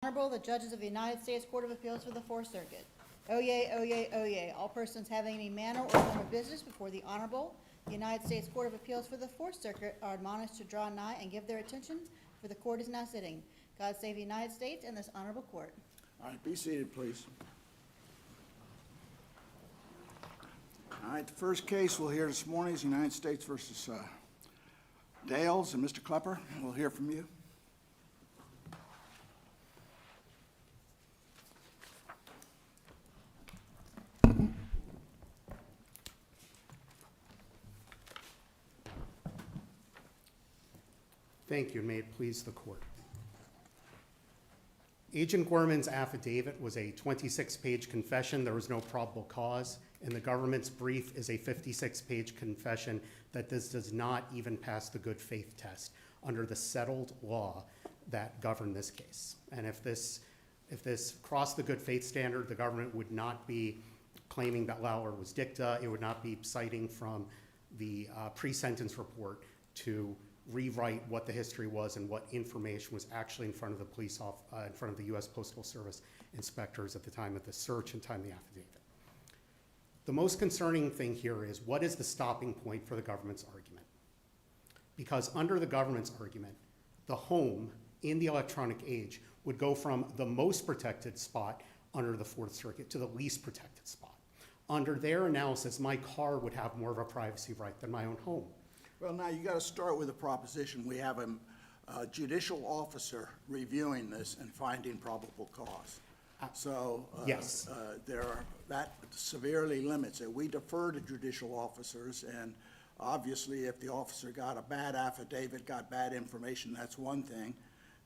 Honorable, the judges of the United States Court of Appeals for the Fourth Circuit. Oyez, oyez, oyez. All persons having any manner or form of business before the Honorable, the United States Court of Appeals for the Fourth Circuit are admonished to draw nigh and give their attention, for the court is now sitting. God save the United States and this honorable court. All right, be seated, please. All right, the first case we'll hear this morning is United States versus Dales, and Mr. Klepper, we'll hear from you. Thank you, and may it please the court. Agent Gorman's affidavit was a 26-page confession. There was no probable cause, and the government's brief is a 56-page confession that this does not even pass the good faith test under the settled law that governed this case. And if this crossed the good faith standard, the government would not be claiming that Lawler was dicta. It would not be citing from the pre-sentence report to rewrite what the history was and what information was actually in front of the in front of the U.S. Postal Service inspectors at the time of the search and time of the affidavit. The most concerning thing here is, what is the stopping point for the government's argument? Because under the government's argument, the home in the electronic age would go from the most protected spot under the Fourth Circuit to the least protected spot. Under their analysis, my car would have more of a privacy right than my own home. Well, now you got to start with a proposition. We have a judicial officer reviewing this and finding probable cause. So yes, that severely limits it. We defer to judicial officers, and obviously, if the officer got a bad affidavit, got bad information, that's one thing.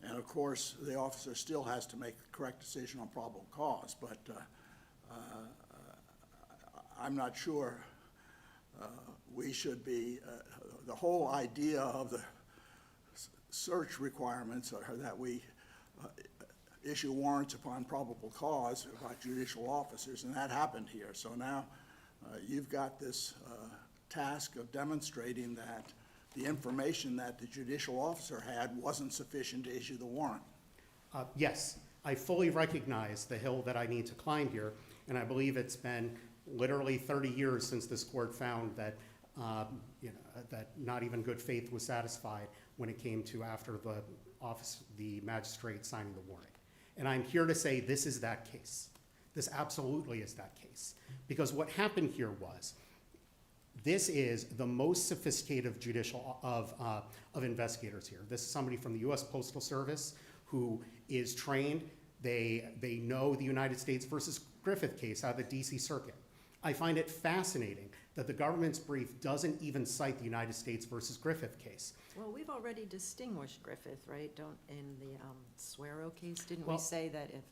And of course, the officer still has to make the correct decision on probable cause. But I'm not sure we should be. The whole idea of the search requirements are that we issue warrants upon probable cause by judicial officers, and that happened here. So now you've got this task of demonstrating that the information that the judicial officer had wasn't sufficient to issue the warrant. Yes, I fully recognize the hill that I need to climb here, and I believe it's been literally 30 years since this court found that that not even good faith was satisfied when it came to after the magistrate signing the warrant. And I'm here to say this is that case. This absolutely is that case. Because what happened here was, this is the most sophisticated judicial of investigators here. This is somebody from the U.S. Postal Service who is trained. They know the United States versus Griffith case out of the D.C. Circuit. I find it fascinating that the government's brief doesn't even cite the United States versus Griffith case. Well, we've already distinguished Griffith, right? In the Suero case, didn't we say that if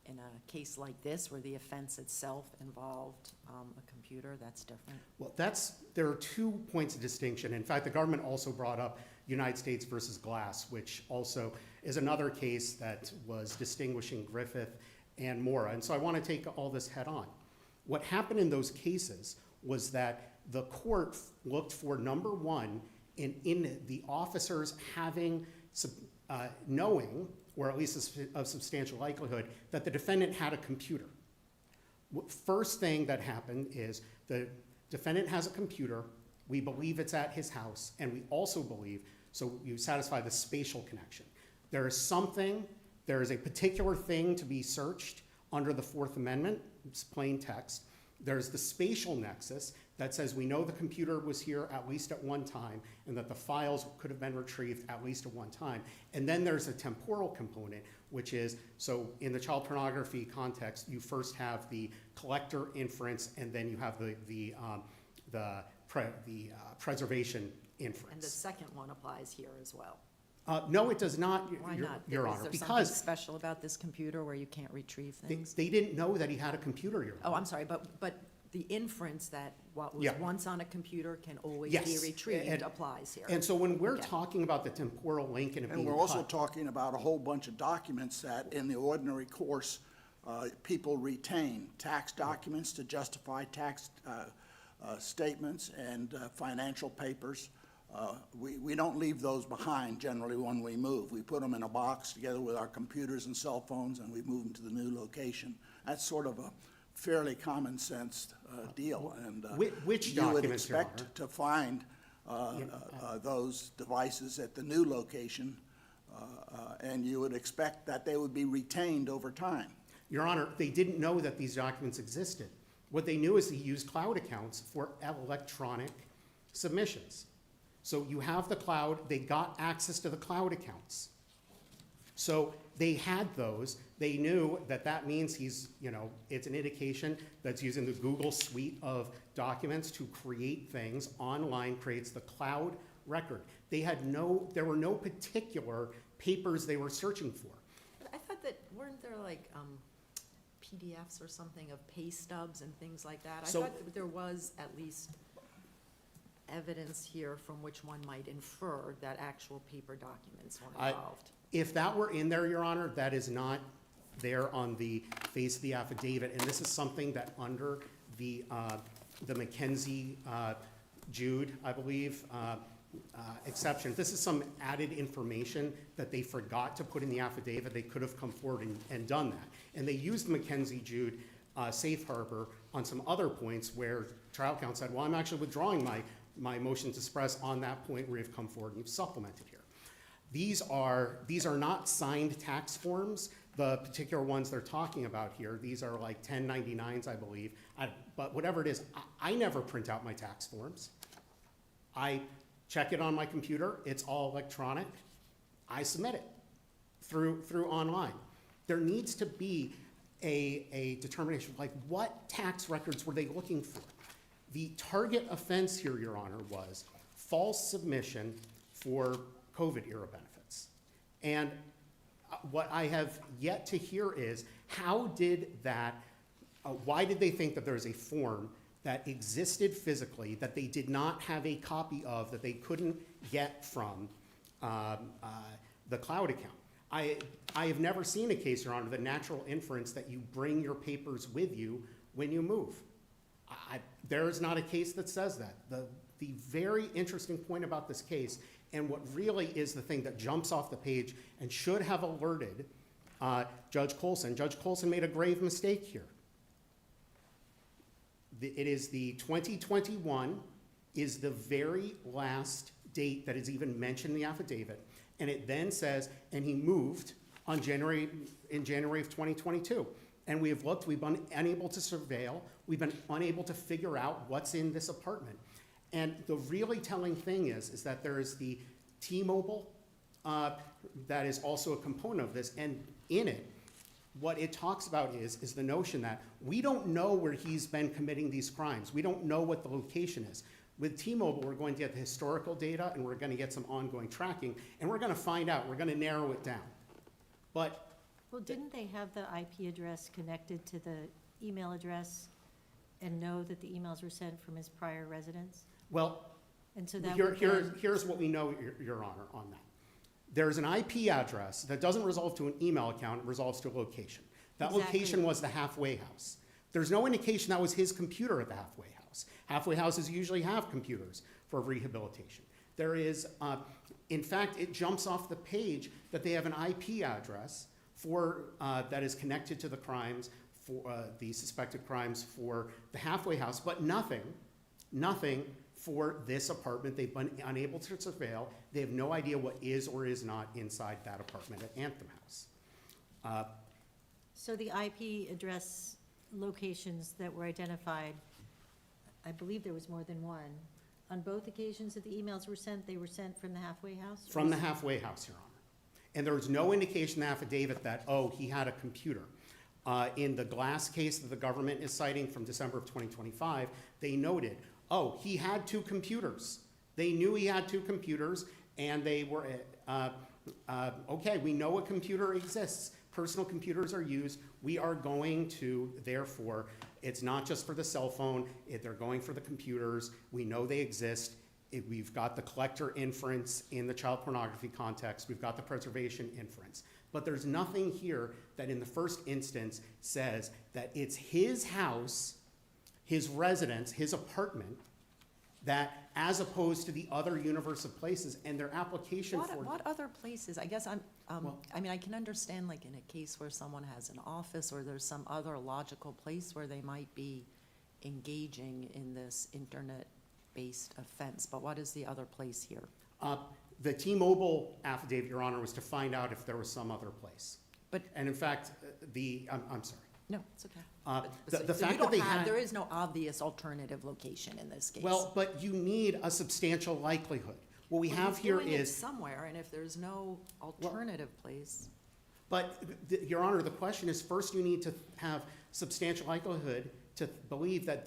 in a case like this where the offense itself involved a computer, that's different? Well, there are 2 points of distinction. In fact, the government also brought up United States versus Glass, which also is another case that was distinguishing Griffith and Mora. And so I want to take all this head on. What happened in those cases was that the court looked for, number one, in the officers having, knowing, or at least a substantial likelihood, that the defendant had a computer. First thing that happened is the defendant has a computer, we believe it's at his house, and we also believe, so you satisfy the spatial connection. There is a particular thing to be searched under the Fourth Amendment, it's plain text. There's the spatial nexus that says we know the computer was here at least at one time and that the files could have been retrieved at least at one time. And then there's a temporal component, which is, so in the child pornography context, you first have the collector inference and then you have the preservation inference. And the second one applies here as well. No, it does not, Why not? Your Honor, Is there something because special about this computer where you can't retrieve things? they didn't know that he had a computer, Your Honor. Oh, I'm sorry, but the inference that what was once on a computer can always be retrieved applies here. And so when we're talking about the temporal link and it being And we're also talking about a whole bunch of documents that in the ordinary course people retain, tax documents to justify tax statements and financial papers. we don't leave those behind generally when we move. We put them in a box together with our computers and cell phones, and we move them to the new location. That's sort of a fairly common sense deal, and Which you would documents, Your expect Honor? to find those devices at the new location, and you would expect that they would be retained over time. Your Honor, they didn't know that these documents existed. What they knew is he used cloud accounts for electronic submissions. So you have the cloud, they got access to the cloud accounts. So they had those, they knew that that means he's, it's an indication that's using the Google suite of documents to create things online, creates the cloud record. There were no particular papers they were searching for. But I thought that, weren't there like PDFs or something of pay stubs and things like that? I So- thought that there was at least evidence here from which one might infer that actual paper documents were involved. If that were in there, Your Honor, that is not there on the face of the affidavit, and this is something that under the Mackenzie Jude, I believe, exception, this is some added information that they forgot to put in the affidavit. They could have come forward and done that. And they used Mackenzie Jude safe harbor on some other points where trial counsel said, well, I'm actually withdrawing my motion to suppress on that point where you've come forward and you've supplemented here. These are not signed tax forms. The particular ones they're talking about here, these are like 1099s, I believe. But whatever it is, I never print out my tax forms. I check it on my computer. It's all electronic. I submit it through online. There needs to be a determination, like what tax records were they looking for? The target offense here, Your Honor, was false submission for COVID-era benefits. And what I have yet to hear is, how did that, why did they think that there's a form that existed physically that they did not have a copy of, that they couldn't get from the cloud account? I have never seen a case, Your Honor, the natural inference that you bring your papers with you when you move. There is not a case that says that. The very interesting point about this case, and what really is the thing that jumps off the page and should have alerted Judge Colson. Judge Colson made a grave mistake here. It is the 2021 is the very last date that is even mentioned in the affidavit. And it then says, and he moved in January of 2022. And we have looked, we've been unable to surveil, we've been unable to figure out what's in this apartment. And the really telling thing is that there is the T-Mobile that is also a component of this, and in it, what it talks about is the notion that we don't know where he's been committing these crimes. We don't know what the location is. With T-Mobile, we're going to get the historical data, and we're going to get some ongoing tracking, and we're going to find out. We're going to narrow it down. But Well, didn't they have the IP address connected to the email address and know that the emails were sent from his prior residence? well, And so that would here's what we know, Your Honor, on that. There's an IP address that doesn't resolve to an email account, it resolves to a location. That Exactly. location was the halfway house. There's no indication that was his computer at the halfway house. Halfway houses usually have computers for rehabilitation. There is, in fact, it jumps off the page that they have an IP address for, that is connected to the crimes, for the suspected crimes for the halfway house, but nothing for this apartment. They've been unable to surveil. They have no idea what is or is not inside that apartment at Anthem House. So the IP address locations that were identified, I believe there was more than one. On both occasions that the emails were sent, they were sent from the halfway house? From the halfway house, Your Honor. And there was no indication in the affidavit that, oh, he had a computer. In the Glass case that the government is citing from December of 2025, they noted, oh, he had two computers. They knew he had two computers, and they were, okay, we know a computer exists. Personal computers are used. We are going to, therefore, it's not just for the cell phone, they're going for the computers. We know they exist. We've got the collector inference in the child pornography context. We've got the preservation inference. But there's nothing here that in the first instance says that it's his house, his residence, his apartment, that as opposed to the other universe of places, and their application for. What other places? I guess Well- I mean, I can understand like in a case where someone has an office or there's some other logical place where they might be engaging in this internet-based offense, but what is the other place here? The T-Mobile affidavit, Your Honor, was to find out if there was some other place. But- And in fact, I'm sorry. No, it's okay. The So you fact that don't they have- had. There is no obvious alternative location in this case. Well, but you need a substantial likelihood. What we Well, have he's here doing it is, somewhere, and if there's no alternative place, but, Your Honor, the question is, first you need to have substantial likelihood to believe that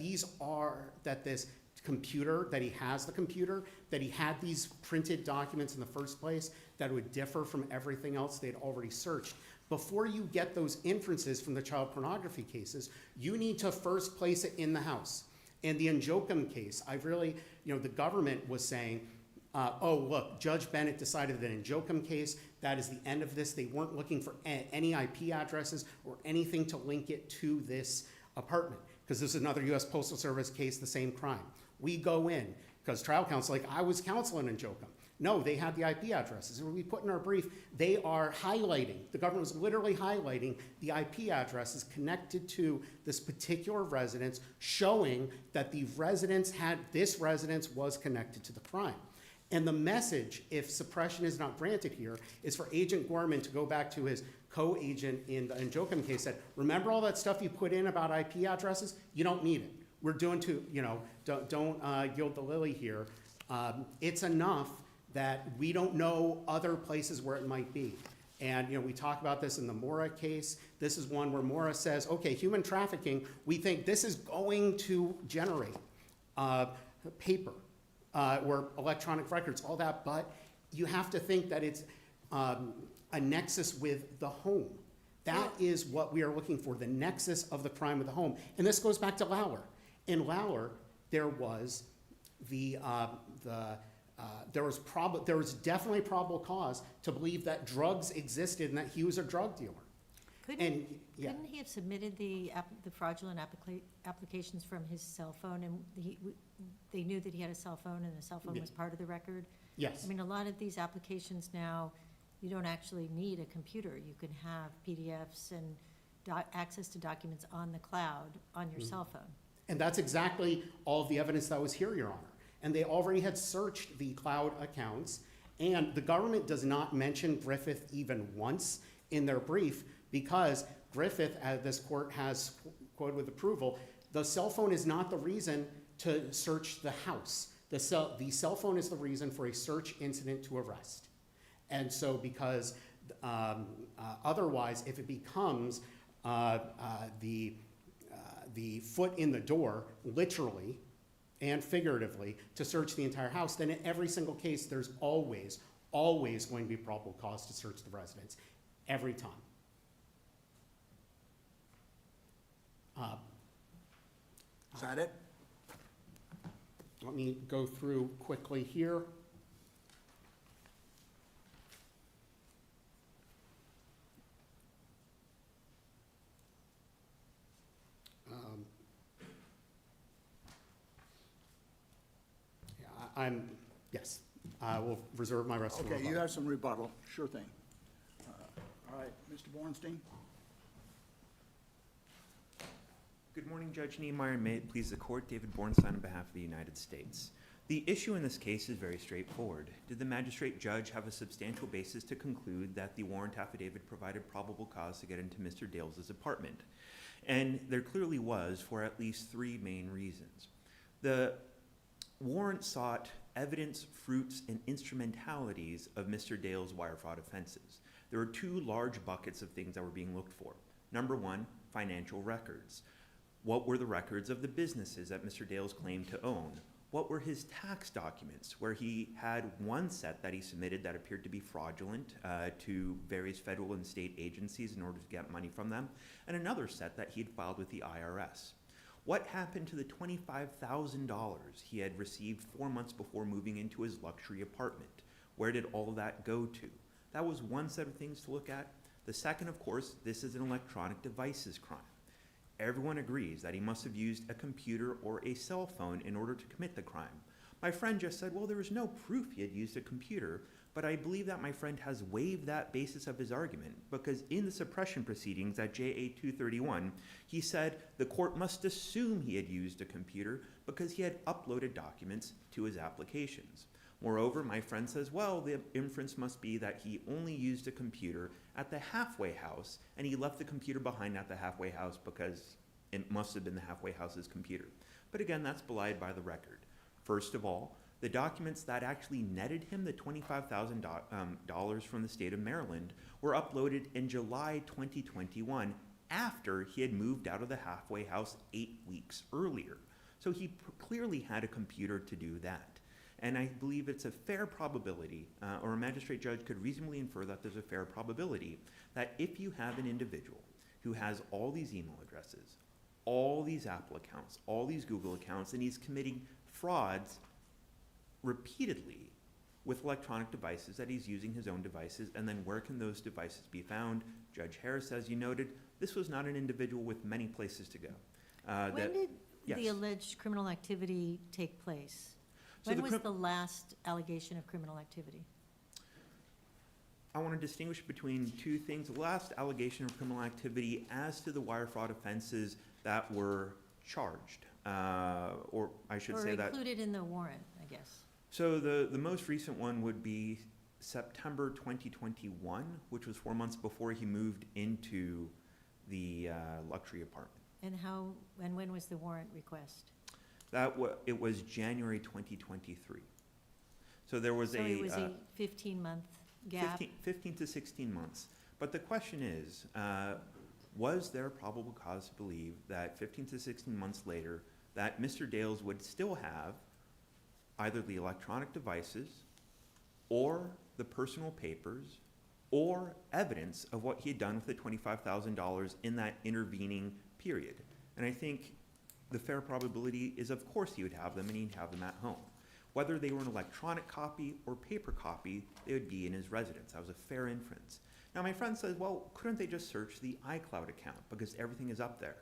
that this computer, that he has the computer, that he had these printed documents in the first place, that would differ from everything else they'd already searched. Before you get those inferences from the child pornography cases, you need to first place it in the house. In the Njokum case, the government was saying, oh, look, Judge Bennett decided that in Njokum case, that is the end of this. They weren't looking for any IP addresses or anything to link it to this apartment, because this is another U.S. Postal Service case, the same crime. We go in, because trial counsel, like I was counseling in Njokum. No, they had the IP addresses. We put in our brief, they are highlighting, the government was literally highlighting the IP addresses connected to this particular residence, showing that this residence was connected to the crime. And the message, if suppression is not granted here, is for Agent Gorman to go back to his co-agent in the Njokum case, said, remember all that stuff you put in about IP addresses? You don't need it. We're doing don't gild the lily here. It's enough that we don't know other places where it might be. And we talk about this in the Mora case. This is one where Mora says, okay, human trafficking, we think this is going to generate paper or electronic records, all that, but you have to think that it's a nexus with the home. That is what we are looking for, the nexus of the crime with the home. And this goes back to Lauer. In Lauer, there was there was definitely probable cause to believe that drugs existed and that he was a drug dealer. Couldn't he have submitted the fraudulent applications from his cell phone, and they knew that he had a cell phone, and the cell phone Yeah. was part of the record? Yes. I mean, a lot of these applications now, you don't actually need a computer. You can have PDFs and access to documents on the cloud on your cell phone. And that's exactly all of the evidence that was here, Your Honor. And they already had searched the cloud accounts, and the government does not mention Griffith even once in their brief, because Griffith, as this court has quoted with approval, the cell phone is not the reason to search the house. The cell phone is the reason for a search incident to arrest. And so because otherwise, if it becomes the foot in the door, literally and figuratively, to search the entire house, then in every single case, there's always going to be probable cause to search the residence, every time. Is that it? Let me go through quickly here. Yes, I will reserve my rest of the Okay, you rebuttal. have some rebuttal, sure thing. All right, Mr. Bornstein? Good morning, Judge Niemeyer, and may it please the court, David Bornstein on behalf of the United States. The issue in this case is very straightforward. Did the magistrate judge have a substantial basis to conclude that the warrant affidavit provided probable cause to get into Mr. Dales' apartment? And there clearly was, for at least three main reasons. The warrant sought evidence, fruits, and instrumentalities of Mr. Dales' wire fraud offenses. There were two large buckets of things that were being looked for. Number one, financial records. What were the records of the businesses that Mr. Dales claimed to own? What were his tax documents, where he had one set that he submitted that appeared to be fraudulent to various federal and state agencies in order to get money from them, and another set that he had filed with the IRS. What happened to the $25,000 he had received 4 months before moving into his luxury apartment? Where did all that go to? That was one set of things to look at. The second, of course, this is an electronic devices crime. Everyone agrees that he must have used a computer or a cell phone in order to commit the crime. My friend just said, well, there was no proof he had used a computer, but I believe that my friend has waived that basis of his argument, because in the suppression proceedings at JA 231, he said the court must assume he had used a computer because he had uploaded documents to his applications. Moreover, my friend says, well, the inference must be that he only used a computer at the halfway house, and he left the computer behind at the halfway house because it must have been the halfway house's computer. But again, that's belied by the record. First of all, the documents that actually netted him the $25,000 from the state of Maryland were uploaded in July 2021 after he had moved out of the halfway house 8 weeks earlier. So he clearly had a computer to do that. And I believe it's a fair probability, or a magistrate judge could reasonably infer that there's a fair probability that if you have an individual who has all these email addresses, all these Apple accounts, all these Google accounts, and he's committing frauds repeatedly with electronic devices, that he's using his own devices, and then where can those devices be found? Judge Harris, as you noted, this was not an individual with many places to go. When did the yes. alleged criminal activity take place? So When was the last allegation of criminal activity? I want to distinguish between two things. The last allegation of criminal activity as to the wire fraud offenses that were charged, or I should say that. Or included in the warrant, I guess. So the most recent one would be September 2021, which was 4 months before he moved into the luxury apartment. And when was the warrant request? It was January 2023. So there was So it was a 15-month gap? 15 to 16 months. But the question is, was there probable cause to believe that 15 to 16 months later, that Mr. Dales would still have either the electronic devices or the personal papers or evidence of what he had done with the $25,000 in that intervening period? And I think the fair probability is, of course, he would have them, and he'd have them at home. Whether they were an electronic copy or paper copy, they would be in his residence. That was a fair inference. Now, my friend says, well, couldn't they just search the iCloud account because everything is up there?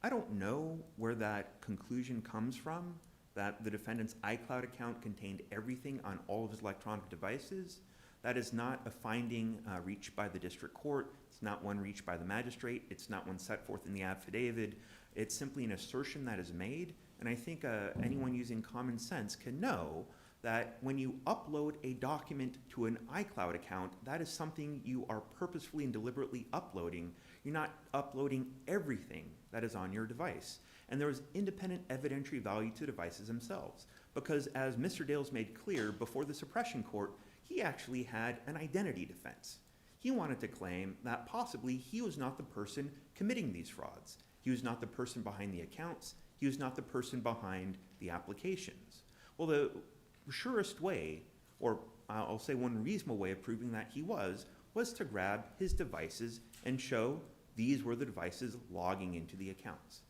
I don't know where that conclusion comes from, that the defendant's iCloud account contained everything on all of his electronic devices. That is not a finding reached by the district court. It's not one reached by the magistrate. It's not one set forth in the affidavit. It's simply an assertion that is made, and I think anyone using common sense can know that when you upload a document to an iCloud account, that is something you are purposefully and deliberately uploading. You're not uploading everything that is on your device. And there is independent evidentiary value to devices themselves, because as Mr. Dales made clear before the suppression court, he actually had an identity defense. He wanted to claim that possibly he was not the person committing these frauds. He was not the person behind the accounts. He was not the person behind the applications. Well, the surest way, or I'll say one reasonable way of proving that he was to grab his devices and show these were the devices logging into the accounts.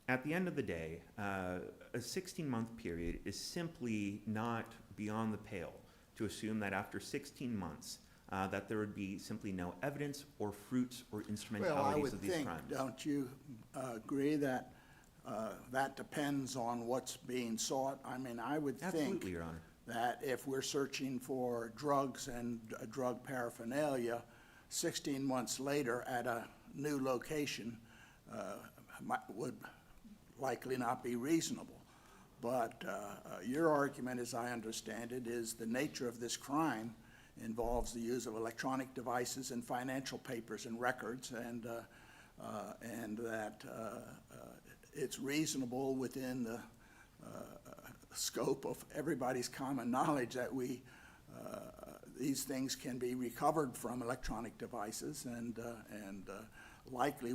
At the end of the day, a 16-month period is simply not beyond the pale to assume that after 16 months, that there would be simply no evidence or fruits or instrumentalities of these crimes. Well, I would think, don't you agree that that depends on what's being sought? I mean, I would think Absolutely, Your Honor. that if we're searching for drugs and drug paraphernalia, 16 months later at a new location would likely not be reasonable. But your argument, as I understand it, is the nature of this crime involves the use of electronic devices and financial papers and records, and that it's reasonable within the scope of everybody's common knowledge that these things can be recovered from electronic devices, and likely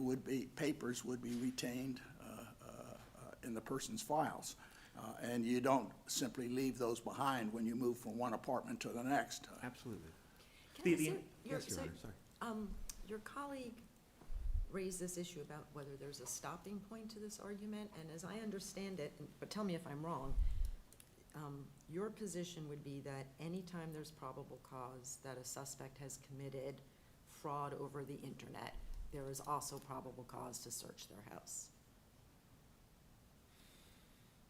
papers would be retained in the person's files. And you don't simply leave those behind when you move from one apartment to the next. Absolutely. Can I say- Yes, Your so, Honor, sorry. Your colleague raised this issue about whether there's a stopping point to this argument, and as I understand it, but tell me if I'm wrong, your position would be that anytime there's probable cause that a suspect has committed fraud over the internet, there is also probable cause to search their house.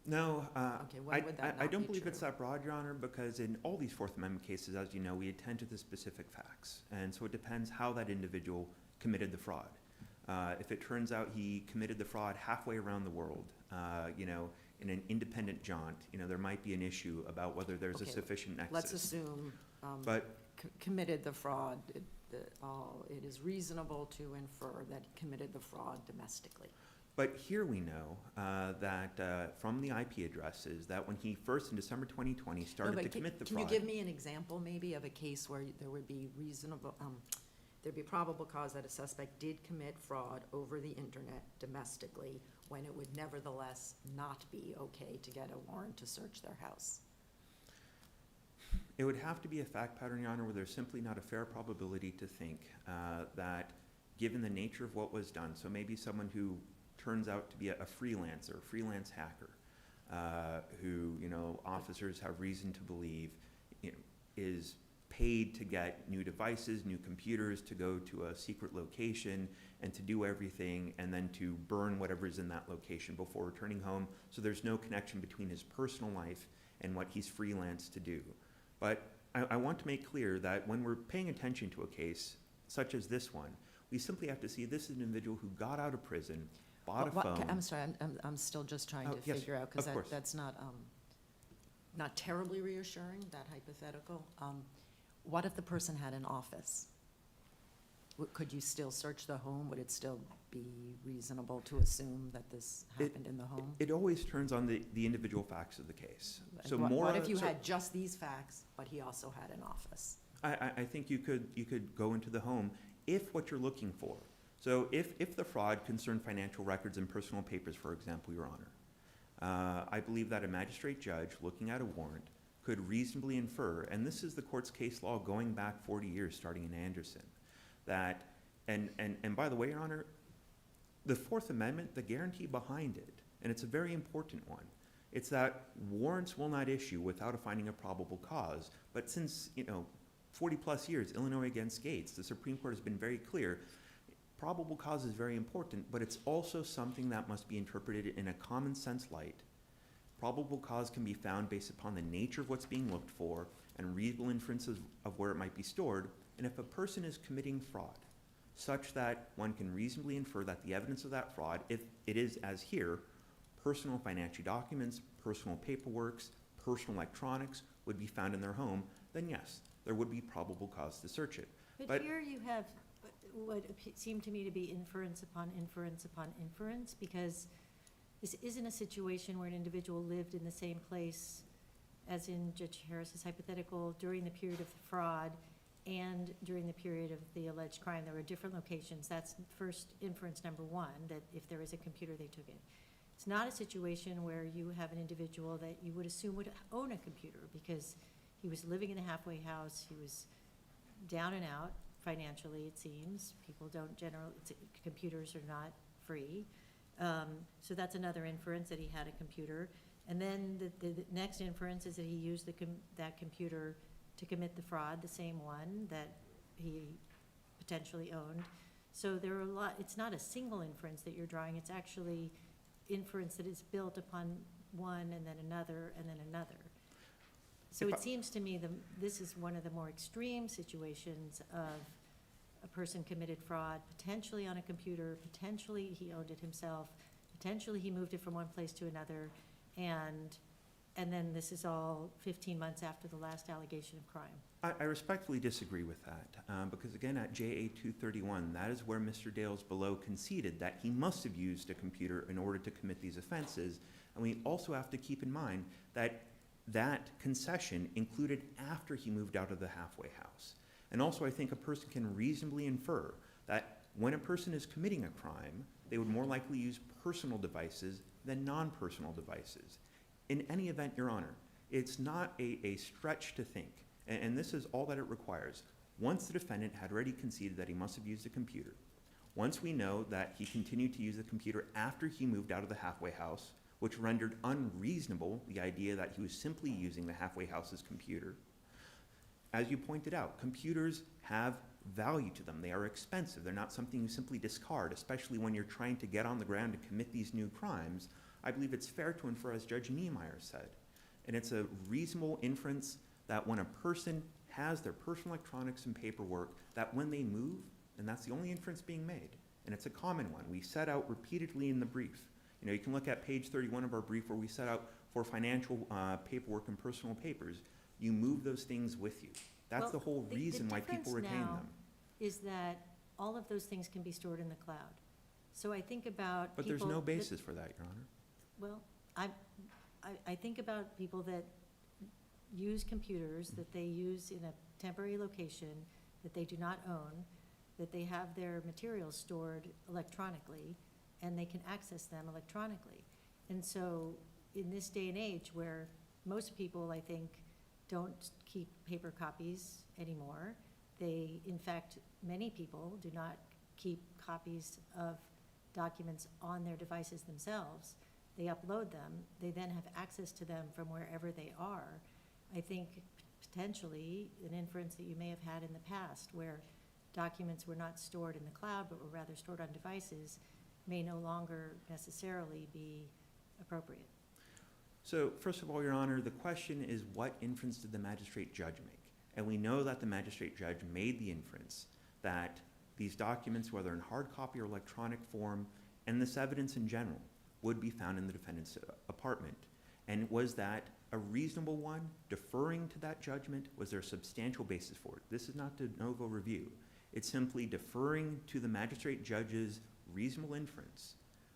No, Okay, why would that I not don't be believe it's true? that broad, Your Honor, because in all these Fourth Amendment cases, as you know, we attend to the specific facts. And so it depends how that individual committed the fraud. If it turns out he committed the fraud halfway around the world, you know, in an independent jaunt, you know, there might be an issue about whether there's a Okay, sufficient nexus. Let's assume But committed the fraud. It is reasonable to infer that he committed the fraud domestically. But here we know that from the IP addresses, that when he first, in December 2020, No, started but to commit the Can fraud. you give me an example maybe of a case where there would be reasonable, there'd be probable cause that a suspect did commit fraud over the internet domestically when it would nevertheless not be okay to get a warrant to search their house? It would have to be a fact pattern, Your Honor, where there's simply not a fair probability to think that, given the nature of what was done, so maybe someone who turns out to be a freelancer, a freelance hacker, who, you know, officers have reason to believe, you know, is paid to get new devices, new computers, to go to a secret location and to do everything, and then to burn whatever's in that location before returning home. So there's no connection between his personal life and what he's freelanced to do. But I want to make clear that when we're paying attention to a case such as this one, we simply have to see this is an individual who got out of prison, bought a phone. I'm sorry, I'm still just trying Oh, to yes, figure out, because of course. that's not terribly reassuring, that hypothetical. What if the person had an office? Could you still search the home? Would it still be reasonable to assume that this happened in the home? It always turns on the individual facts of the case. So What if you so had just these facts, but he also had an office? I think you could go into the home if what you're looking for. So if the fraud concerned financial records and personal papers, for example, Your Honor, I believe that a magistrate judge looking at a warrant could reasonably infer, and this is the court's case law going back 40 years, starting in Anderson, that, and by the way, Your Honor, the Fourth Amendment, the guarantee behind it, and it's a very important one, it's that warrants will not issue without a finding of probable cause. But since, you know, 40 plus years, Illinois against Gates, the Supreme Court has been very clear, probable cause is very important, but it's also something that must be interpreted in a common sense light. Probable cause can be found based upon the nature of what's being looked for and reasonable inferences of where it might be stored. And if a person is committing fraud, such that one can reasonably infer that the evidence of that fraud, if it is, as here, personal financial documents, personal paperwork, personal electronics, would be found in their home, then yes, there would be probable cause to search it. But here you have what seemed to me to be inference upon inference upon inference, because this isn't a situation where an individual lived in the same place as in Judge Harris's hypothetical during the period of the fraud and during the period of the alleged crime. There were different locations. That's first inference number one, that if there is a computer, they took it. It's not a situation where you have an individual that you would assume would own a computer, because he was living in a halfway house, he was down and out financially, it seems. People don't generally, computers are not free. So that's another inference, that he had a computer. And then the next inference is that he used that computer to commit the fraud, the same one that he potentially owned. So there are a lot, it's not a single inference that you're drawing, it's actually inference that is built upon one and then another and then another. So If it I- seems to me this is one of the more extreme situations of a person committed fraud, potentially on a computer, potentially he owned it himself, potentially he moved it from one place to another, and then this is all 15 months after the last allegation of crime. I respectfully disagree with that, because again, at JA 231, that is where Mr. Dales below conceded that he must have used a computer in order to commit these offenses. And we also have to keep in mind that that concession included after he moved out of the halfway house. And also, I think a person can reasonably infer that when a person is committing a crime, they would more likely use personal devices than non-personal devices. In any event, Your Honor, it's not a stretch to think, and this is all that it requires. Once the defendant had already conceded that he must have used a computer, once we know that he continued to use the computer after he moved out of the halfway house, which rendered unreasonable the idea that he was simply using the halfway house's computer. As you pointed out, computers have value to them. They are expensive. They're not something you simply discard, especially when you're trying to get on the ground to commit these new crimes. I believe it's fair to infer, as Judge Niemeyer said, and it's a reasonable inference that when a person has their personal electronics and paperwork, that when they move, and that's the only inference being made, and it's a common one, we set out repeatedly in the brief. You know, you can look at page 31 of our brief where we set out for financial paperwork and personal papers. You move those things with you. That's Well, the whole reason why people retain The difference them. now is that all of those things can be stored in the cloud. So I think about But people. there's no that- basis for that, Your Honor. Well, I think about people that use computers, that they use in a temporary location, that they do not own, that they have their materials stored electronically, and they can access them electronically. And so, in this day and age where most people, I think, don't keep paper copies anymore, they, in fact, many people do not keep copies of documents on their devices themselves. They upload them, they then have access to them from wherever they are. I think potentially an inference that you may have had in the past where documents were not stored in the cloud but were rather stored on devices may no longer necessarily be appropriate. So, first of all, Your Honor, the question is what inference did the magistrate judge make? And we know that the magistrate judge made the inference that these documents, whether in hard copy or electronic form, and this evidence in general, would be found in the defendant's apartment. And was that a reasonable one? Deferring to that judgment? Was there a substantial basis for it? This is not de novo review. It's simply deferring to the magistrate judge's reasonable inference.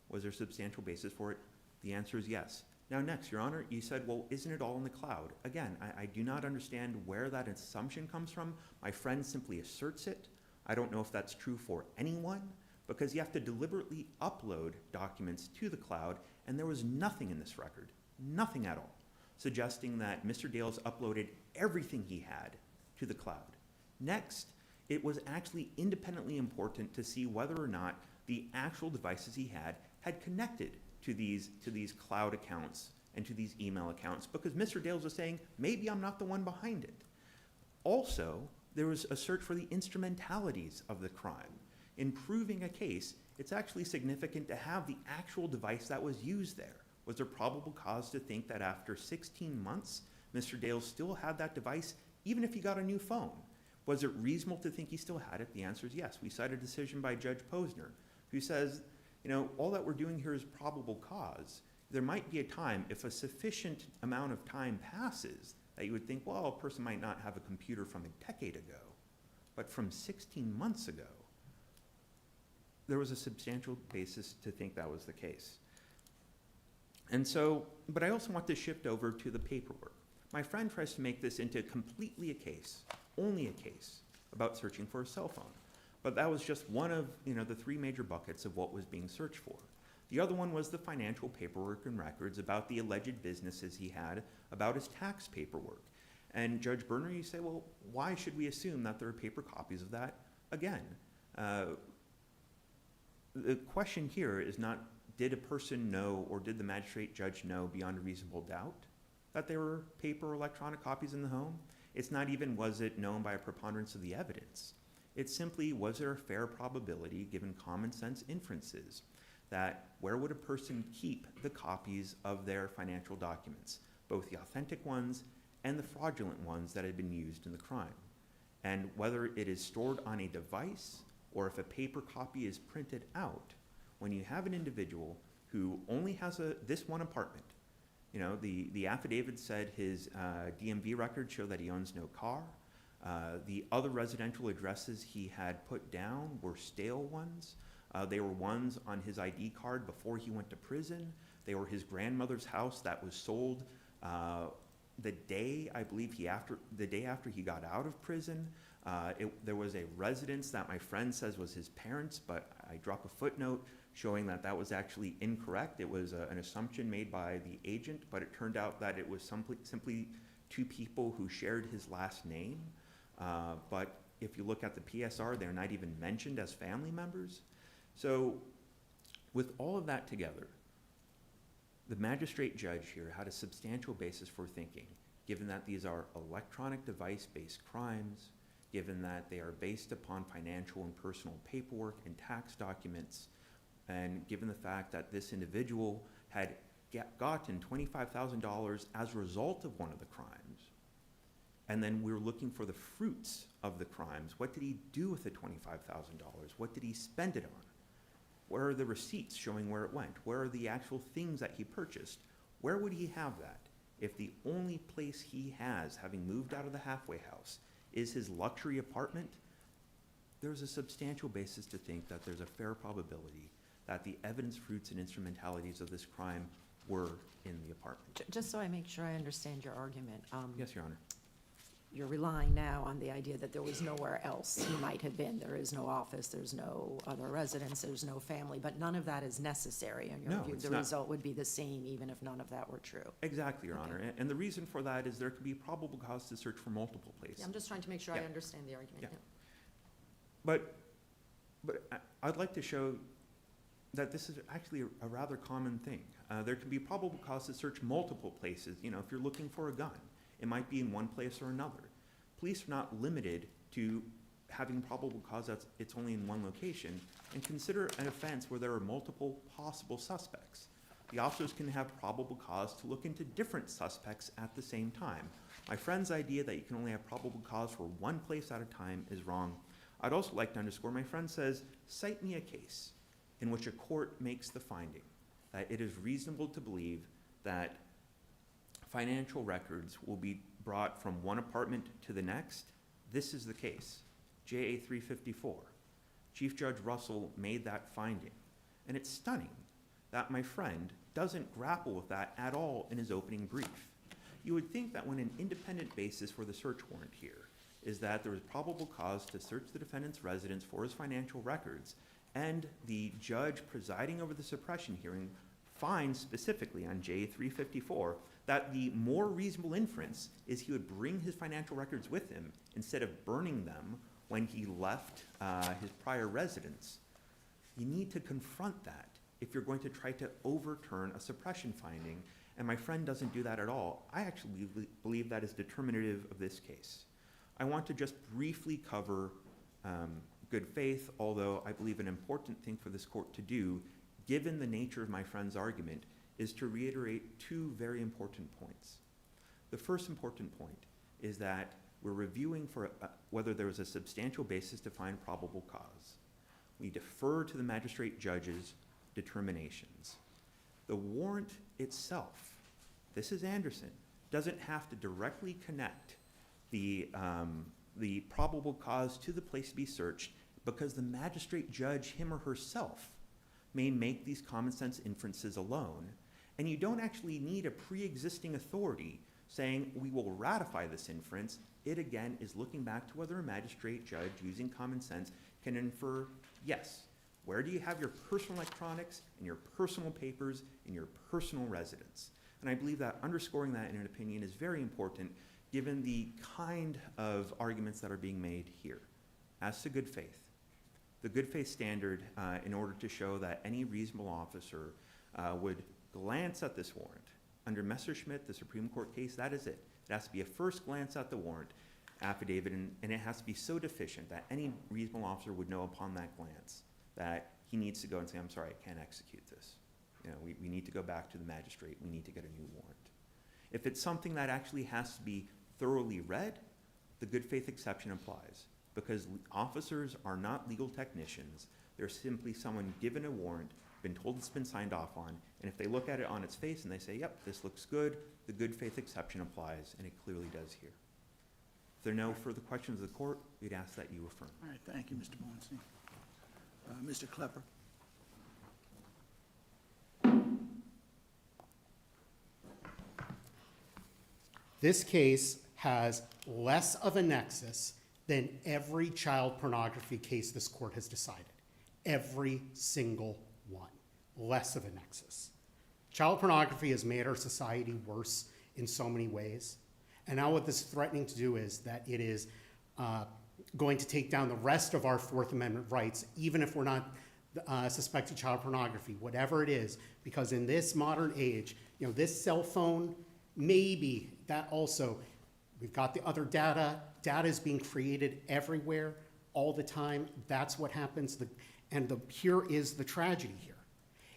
Was there a substantial basis for it? The answer is yes. Now next, Your Honor, you said, well, isn't it all in the cloud? Again, I do not understand where that assumption comes from. My friend simply asserts it. I don't know if that's true for anyone, because you have to deliberately upload documents to the cloud, and there was nothing in this record, nothing at all, suggesting that Mr. Dales uploaded everything he had to the cloud. Next, it was actually independently important to see whether or not the actual devices he had connected to these cloud accounts and to these email accounts, because Mr. Dales was saying, maybe I'm not the one behind it. Also, there was a search for the instrumentalities of the crime. In proving a case, it's actually significant to have the actual device that was used there. Was there probable cause to think that after 16 months, Mr. Dales still had that device, even if he got a new phone? Was it reasonable to think he still had it? The answer is yes. We cite a decision by Judge Posner, who says, you know, all that we're doing here is probable cause. There might be a time, if a sufficient amount of time passes, that you would think, well, a person might not have a computer from a decade ago, but from 16 months ago, there was a substantial basis to think that was the case. And so, but I also want to shift over to the paperwork. My friend tries to make this into completely a case, only a case, about searching for a cell phone. But that was just one of, you know, the three major buckets of what was being searched for. The other one was the financial paperwork and records about the alleged businesses he had, about his tax paperwork. And Judge Berner, you say, well, why should we assume that there are paper copies of that? Again, the question here is not, did a person know or did the magistrate judge know beyond a reasonable doubt that there were paper or electronic copies in the home? It's not even, was it known by a preponderance of the evidence? It's simply, was there a fair probability, given common sense inferences, that where would a person keep the copies of their financial documents, both the authentic ones and the fraudulent ones that had been used in the crime? And whether it is stored on a device or if a paper copy is printed out, when you have an individual who only has this one apartment, you know, the affidavit said his DMV records show that he owns no car. The other residential addresses he had put down were stale ones. They were ones on his ID card before he went to prison. They were his grandmother's house that was sold the day, I believe, the day after he got out of prison. There was a residence that my friend says was his parents', but I drop a footnote showing that that was actually incorrect. It was an assumption made by the agent, but it turned out that it was simply two people who shared his last name. But if you look at the PSR, they're not even mentioned as family members. So with all of that together, the magistrate judge here had a substantial basis for thinking, given that these are electronic device-based crimes, given that they are based upon financial and personal paperwork and tax documents, and given the fact that this individual had gotten $25,000 as a result of one of the crimes, and then we're looking for the fruits of the crimes. What did he do with the $25,000? What did he spend it on? Where are the receipts showing where it went? Where are the actual things that he purchased? Where would he have that if the only place he has, having moved out of the halfway house, is his luxury apartment? There's a substantial basis to think that there's a fair probability that the evidence, fruits, and instrumentalities of this crime were in the apartment. Just so I make sure I understand your argument. Yes, Your Honor. You're relying now on the idea that there was nowhere else he might have been. There is no office, there's no other residence, there's no family, but none of that is necessary in your No, view. it's The not. result would be the same even if none of that were true. Exactly, Your Okay. Honor. And the reason for that is there could be probable cause to search for multiple places. Yeah, I'm just trying to make sure I Yeah. understand the argument. Yeah. Yeah. But I'd like to show that this is actually a rather common thing. There can be probable cause to search multiple places. You know, if you're looking for a gun, it might be in one place or another. Police are not limited to having probable cause that it's only in one location, and consider an offense where there are multiple possible suspects. The officers can have probable cause to look into different suspects at the same time. My friend's idea that you can only have probable cause for one place at a time is wrong. I'd also like to underscore, my friend says, cite me a case in which a court makes the finding that it is reasonable to believe that financial records will be brought from one apartment to the next. This is the case, JA 354. Chief Judge Russell made that finding, and it's stunning that my friend doesn't grapple with that at all in his opening brief. You would think that when an independent basis for the search warrant here is that there was probable cause to search the defendant's residence for his financial records, and the judge presiding over the suppression hearing finds specifically on JA 354 that the more reasonable inference is he would bring his financial records with him instead of burning them when he left his prior residence. You need to confront that if you're going to try to overturn a suppression finding, and my friend doesn't do that at all. I actually believe that is determinative of this case. I want to just briefly cover good faith, although I believe an important thing for this court to do, given the nature of my friend's argument, is to reiterate two very important points. The first important point is that we're reviewing for whether there was a substantial basis to find probable cause. We defer to the magistrate judge's determinations. The warrant itself, this is Anderson, doesn't have to directly connect the probable cause to the place to be searched, because the magistrate judge, him or herself, may make these common sense inferences alone. And you don't actually need a pre-existing authority saying we will ratify this inference. It again is looking back to whether a magistrate judge using common sense can infer, yes, where do you have your personal electronics and your personal papers in your personal residence? And I believe that underscoring that in an opinion is very important given the kind of arguments that are being made here. As to good faith, the good faith standard in order to show that any reasonable officer would glance at this warrant. Under Messerschmitt, the Supreme Court case, that is it. It has to be a first glance at the warrant affidavit, and it has to be so deficient that any reasonable officer would know upon that glance that he needs to go and say, I'm sorry, I can't execute this. You know, we need to go back to the magistrate. We need to get a new warrant. If it's something that actually has to be thoroughly read, the good faith exception applies, because officers are not legal technicians. They're simply someone given a warrant, been told it's been signed off on, and if they look at it on its face and they say, yep, this looks good, the good faith exception applies, and it clearly does here. If there are no further questions of the court, we'd ask that you affirm. All right, thank you, Mr. Bornstein. Mr. Klepper. This case has less of a nexus than every child pornography case this court has decided. Every single one. Less of a nexus. Child pornography has made our society worse in so many ways. And now what this is threatening to do is that it is going to take down the rest of our Fourth Amendment rights, even if we're not suspected child pornography, whatever it is, because in this modern age, you know, this cell phone, maybe that also, we've got the other data. Data is being created everywhere, all the time. That's what happens. Here is the tragedy here.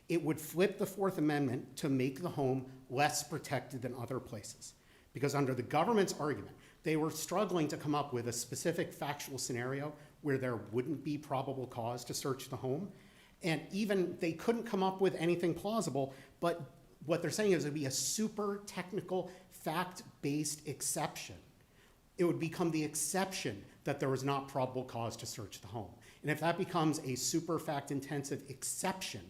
It would flip the Fourth Amendment to make the home less protected than other places. Because under the government's argument, they were struggling to come up with a specific factual scenario where there wouldn't be probable cause to search the home. And even they couldn't come up with anything plausible, but what they're saying is it would be a super technical, fact-based exception. It would become the exception that there was not probable cause to search the home. And if that becomes a super fact-intensive exception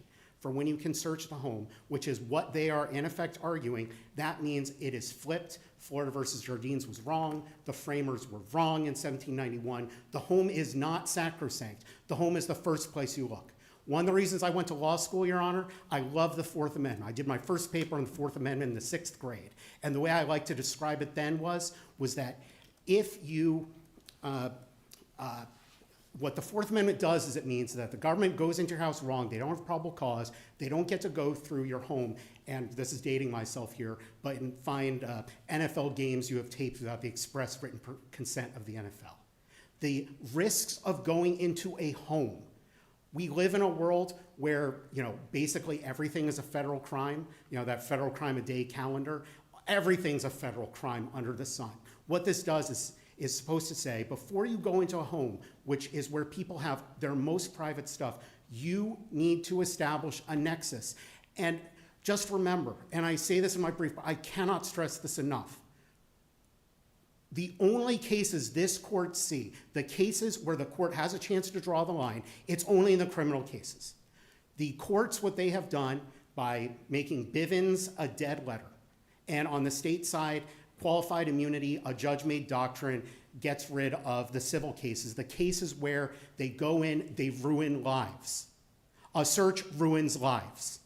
for when you can search the home, which is what they are in effect arguing, that means it is flipped. Florida versus Jardines was wrong. The framers were wrong in 1791. The home is not sacrosanct. The home is the first place you look. One of the reasons I went to law school, Your Honor, I love the Fourth Amendment. I did my first paper on the Fourth Amendment in the 6th grade. And the way I like to describe it then was that if you, what the Fourth Amendment does is it means that the government goes into your house wrong, they don't have probable cause, they don't get to go through your home, and this is dating myself here, but find NFL games you have taped without the express written consent of the NFL. The risks of going into a home. We live in a world where, basically everything is a federal crime, that federal crime a day calendar, everything's a federal crime under the sun. What this does is supposed to say, before you go into a home, which is where people have their most private stuff, you need to establish a nexus. And just remember, and I say this in my brief, but I cannot stress this enough, the only cases this court see, the cases where the court has a chance to draw the line, it's only in the criminal cases. The courts, what they have done by making Bivens a dead letter, and on the state side, qualified immunity, a judge-made doctrine, gets rid of the civil cases, the cases where they go in, they ruin lives. A search ruins lives.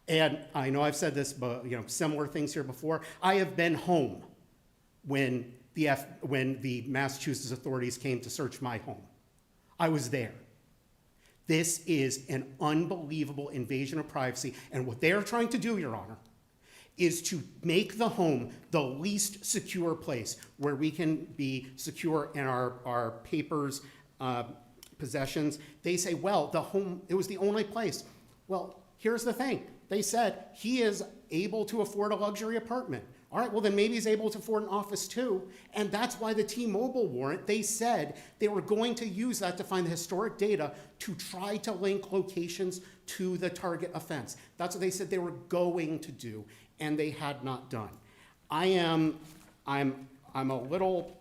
And I know I've said this, but similar things here before. I have been home when the Massachusetts authorities came to search my home. I was there. This is an unbelievable invasion of privacy, and what they are trying to do, Your Honor, is to make the home the least secure place where we can be secure in our papers, possessions. They say, well, the home, it was the only place. Well, here's the thing. They said he is able to afford a luxury apartment. All right, well, then maybe he's able to afford an office too. And that's why the T-Mobile warrant, they said they were going to use that to find the historic data to try to link locations to the target offense. That's what they said they were going to do, and they had not done. I'm a little,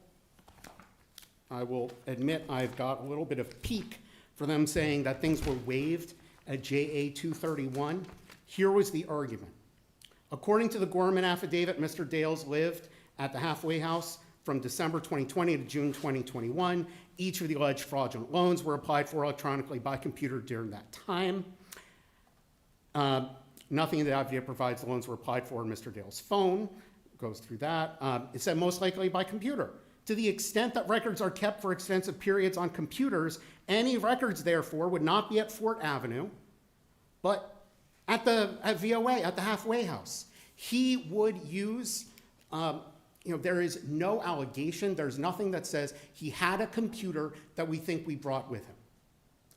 I will admit I've got a little bit of pique for them saying that things were waived at JA 231. Here was the argument. According to the Gorman affidavit, Mr. Dales lived at the halfway house from December 2020 to June 2021. Each of the alleged fraudulent loans were applied for electronically by computer during that time. Nothing in the affidavit provides the loans were applied for on Mr. Dales' phone. Goes through that. It said most likely by computer. To the extent that records are kept for extensive periods on computers, any records, therefore, would not be at Fort Avenue, but at VOA, at the halfway house. He would use, there is no allegation, there's nothing that says he had a computer that we think we brought with him.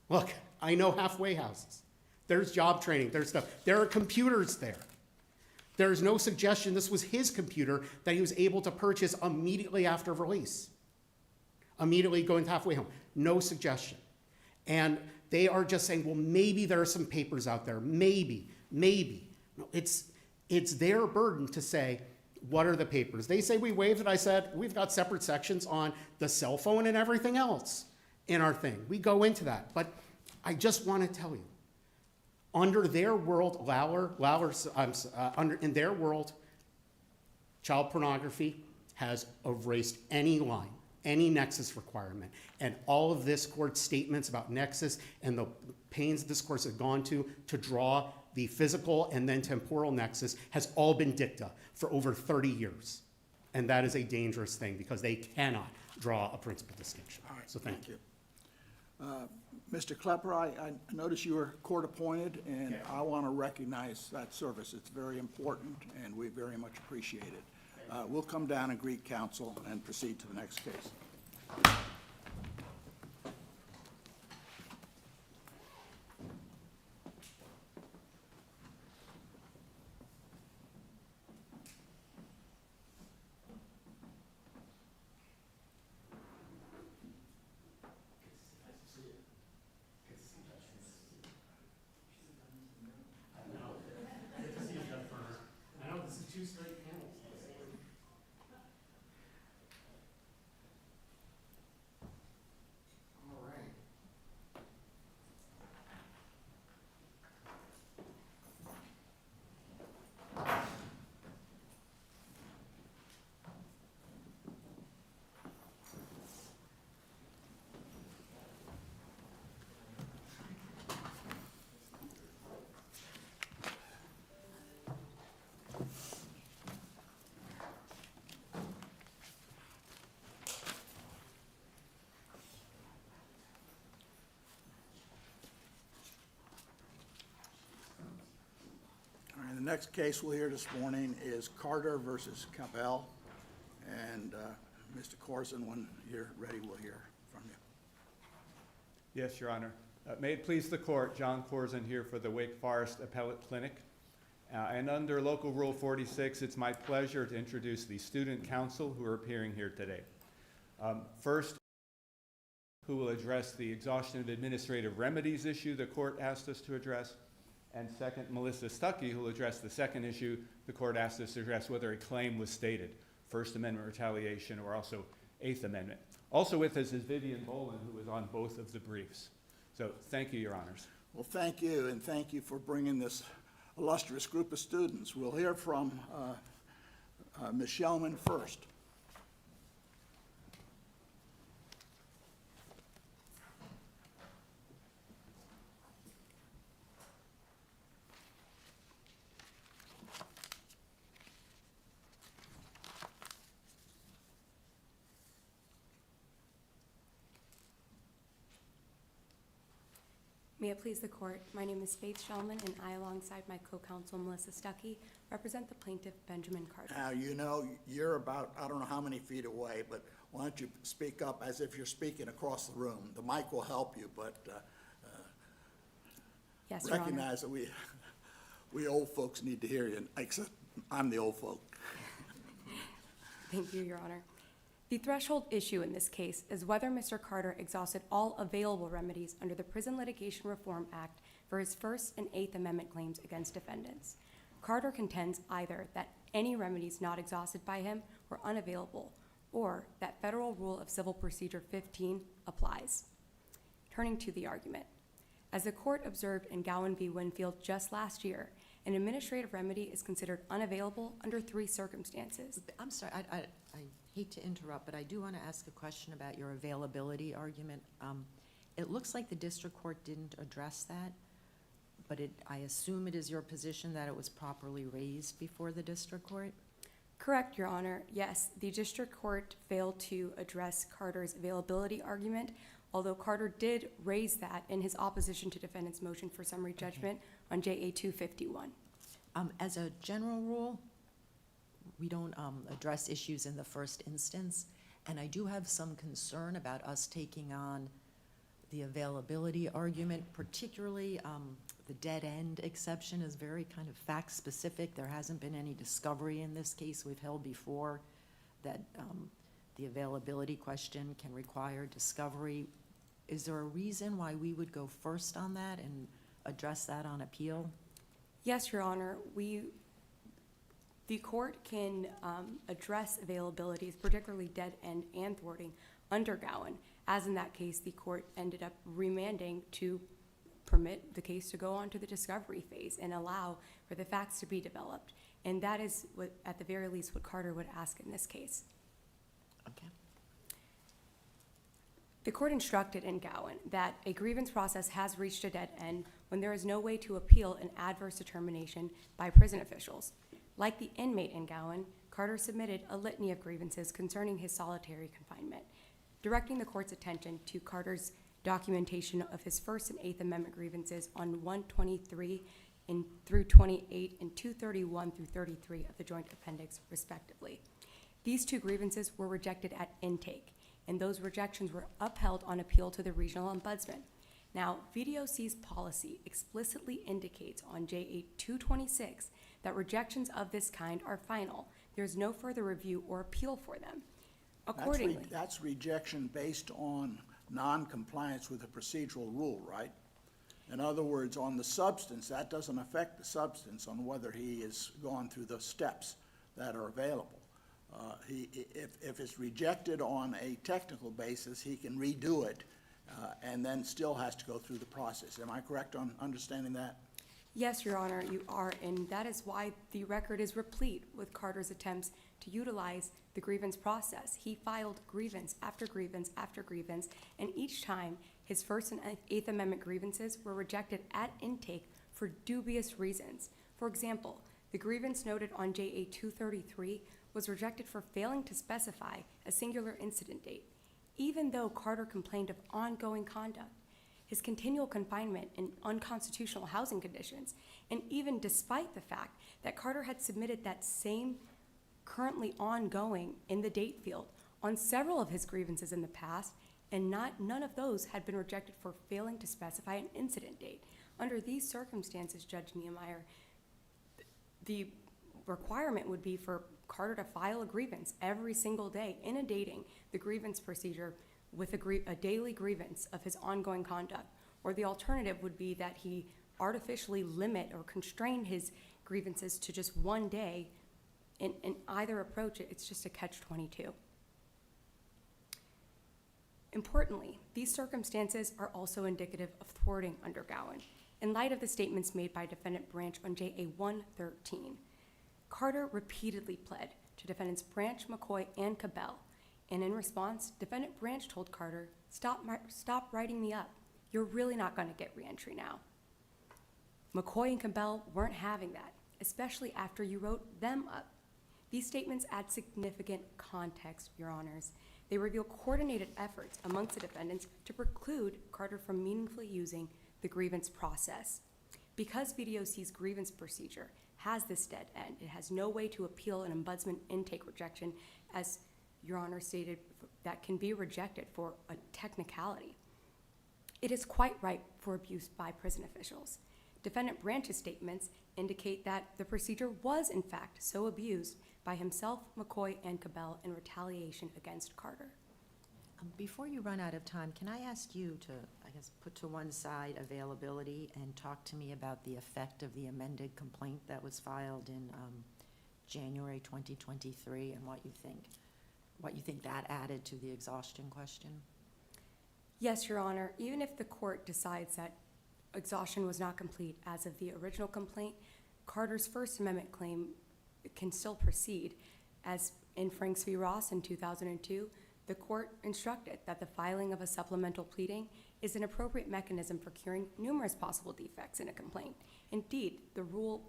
Look, I know halfway houses. There's job training, there's stuff. There are computers there. There's no suggestion this was his computer that he was able to purchase immediately after release. Immediately going to halfway home. No suggestion. And they are just saying, well, maybe there are some papers out there. Maybe. No, it's their burden to say, what are the papers? They say we waived it. I said, we've got separate sections on the cell phone and everything else in our thing. We go into that. But I just want to tell you, under their world, in their world, child pornography has erased any line, any nexus requirement. And all of this court's statements about nexus and the pains this court has gone to draw the physical and then temporal nexus has all been dicta for over 30 years. And that is a dangerous thing because they cannot draw a principal distinction. All right, So thank you. Mr. Klepper, I notice you were court appointed, and I want to recognize that service. It's very important, and we very much appreciate it. We'll come down and greet counsel and proceed to the next case. next case we'll hear this morning is Carter versus Cabell. And Mr. Corson, when you're ready, we'll hear from you. Yes, Your Honor. May it please the court, John Corzine here for the Wake Forest Appellate Clinic. And under Local Rule 46, it's my pleasure to introduce the student counsel who are appearing here today. First, who will address the exhaustion of administrative remedies issue the court asked us to address. And second, Melissa Stuckey, who will address the second issue the court asked us to address, whether a claim was stated, First Amendment retaliation or also Eighth Amendment. Also with us is Vivian Boland, who was on both of the briefs. So thank you, Your Honors. Well, thank you, and thank you for bringing this illustrious group of students. We'll hear from Ms. Shellman first. May it please the court, my name is Faith Shellman, and I, alongside my co-counsel Melissa Stuckey, represent the plaintiff Benjamin Carter. Now, you know, you're about, I don't know how many feet away, but why don't you speak up as if you're speaking across the room? The mic will help you, but Yes, Your Honor. recognize that we old folks need to hear you, except I'm the old folk. Thank you, Your Honor. The threshold issue in this case is whether Mr. Carter exhausted all available remedies under the Prison Litigation Reform Act for his First and Eighth Amendment claims against defendants. Carter contends either that any remedies not exhausted by him were unavailable, or that Federal Rule of Civil Procedure 15 applies. Turning to the argument. As the court observed in Gowan v. Winfield just last year, an administrative remedy is considered unavailable under 3 circumstances. I'm sorry, I hate to interrupt, but I do want to ask a question about your availability argument. It looks like the district court didn't address that, but I assume it is your position that it was properly raised before the district court? Correct, Your Honor. Yes, the district court failed to address Carter's availability argument, although Carter did raise that in his opposition to defendant's motion for summary judgment on JA 251. As a general rule, we don't address issues in the first instance, and I do have some concern about us taking on the availability argument, particularly the dead-end exception is very kind of fact-specific. There hasn't been any discovery in this case. We've held before that the availability question can require discovery. Is there a reason why we would go first on that and address that on appeal? Yes, Your Honor. The court can address availabilities, particularly dead end and thwarting, under Gowan. As in that case, the court ended up remanding to permit the case to go on to the discovery phase and allow for the facts to be developed. And that is what, at the very least, what Carter would ask in this case. Okay. The court instructed in Gowan that a grievance process has reached a dead end when there is no way to appeal an adverse determination by prison officials. Like the inmate in Gowan, Carter submitted a litany of grievances concerning his solitary confinement, directing the court's attention to Carter's documentation of his First and Eighth Amendment grievances on 123 through 28 and 231 through 33 of the Joint Appendix, respectively. These 2 grievances were rejected at intake, and those rejections were upheld on appeal to the regional ombudsman. Now, VDOC's policy explicitly indicates on JA 226 that rejections of this kind are final. There's no further review or appeal for them. Accordingly, That's rejection based on non-compliance with the procedural rule, right? In other words, on the substance, that doesn't affect the substance on whether he has gone through the steps that are available. If it's rejected on a technical basis, he can redo it and then still has to go through the process. Am I correct on understanding that? yes, Your Honor, you are, and that is why the record is replete with Carter's attempts to utilize the grievance process. He filed grievance after grievance after grievance, and each time his First and Eighth Amendment grievances were rejected at intake for dubious reasons. For example, the grievance noted on JA 233 was rejected for failing to specify a singular incident date, even though Carter complained of ongoing conduct. his continual confinement in unconstitutional housing conditions, and even despite the fact that Carter had submitted that same currently ongoing in the date field on several of his grievances in the past, and none of those had been rejected for failing to specify an incident date. Under these circumstances, Judge Niemeyer, the requirement would be for Carter to file a grievance every single day, inundating the grievance procedure with a daily grievance of his ongoing conduct. Or the alternative would be that he artificially limit or constrain his grievances to just one day. In either approach, it's just a catch-22. Importantly, these circumstances are also indicative of thwarting under Gowan. In light of the statements made by Defendant Branch on JA 113, Carter repeatedly pled to Defendants Branch, McCoy, and Cabell, and in response, Defendant Branch told Carter, stop writing me up. You're really not going to get reentry now. McCoy and Cabell weren't having that, especially after you wrote them up. These statements add significant context, Your Honors. They reveal coordinated efforts amongst the defendants to preclude Carter from meaningfully using the grievance process. Because VDOC's grievance procedure has this dead end, it has no way to appeal an ombudsman intake rejection, as Your Honor stated, that can be rejected for a technicality. It is quite ripe for abuse by prison officials. Defendant Branch's statements indicate that the procedure was, in fact, so abused by himself, McCoy, and Cabell in retaliation against Carter. Before you run out of time, can I ask you to, I guess, put to one side availability and talk to me about the effect of the amended complaint that was filed in January 2023 and what you think that added to the exhaustion question? Yes, Your Honor. Even if the court decides that exhaustion was not complete as of the original complaint, Carter's First Amendment claim can still proceed. As in Franks v. Ross in 2002, the court instructed that the filing of a supplemental pleading is an appropriate mechanism for curing numerous possible defects in a complaint. Indeed, the rule...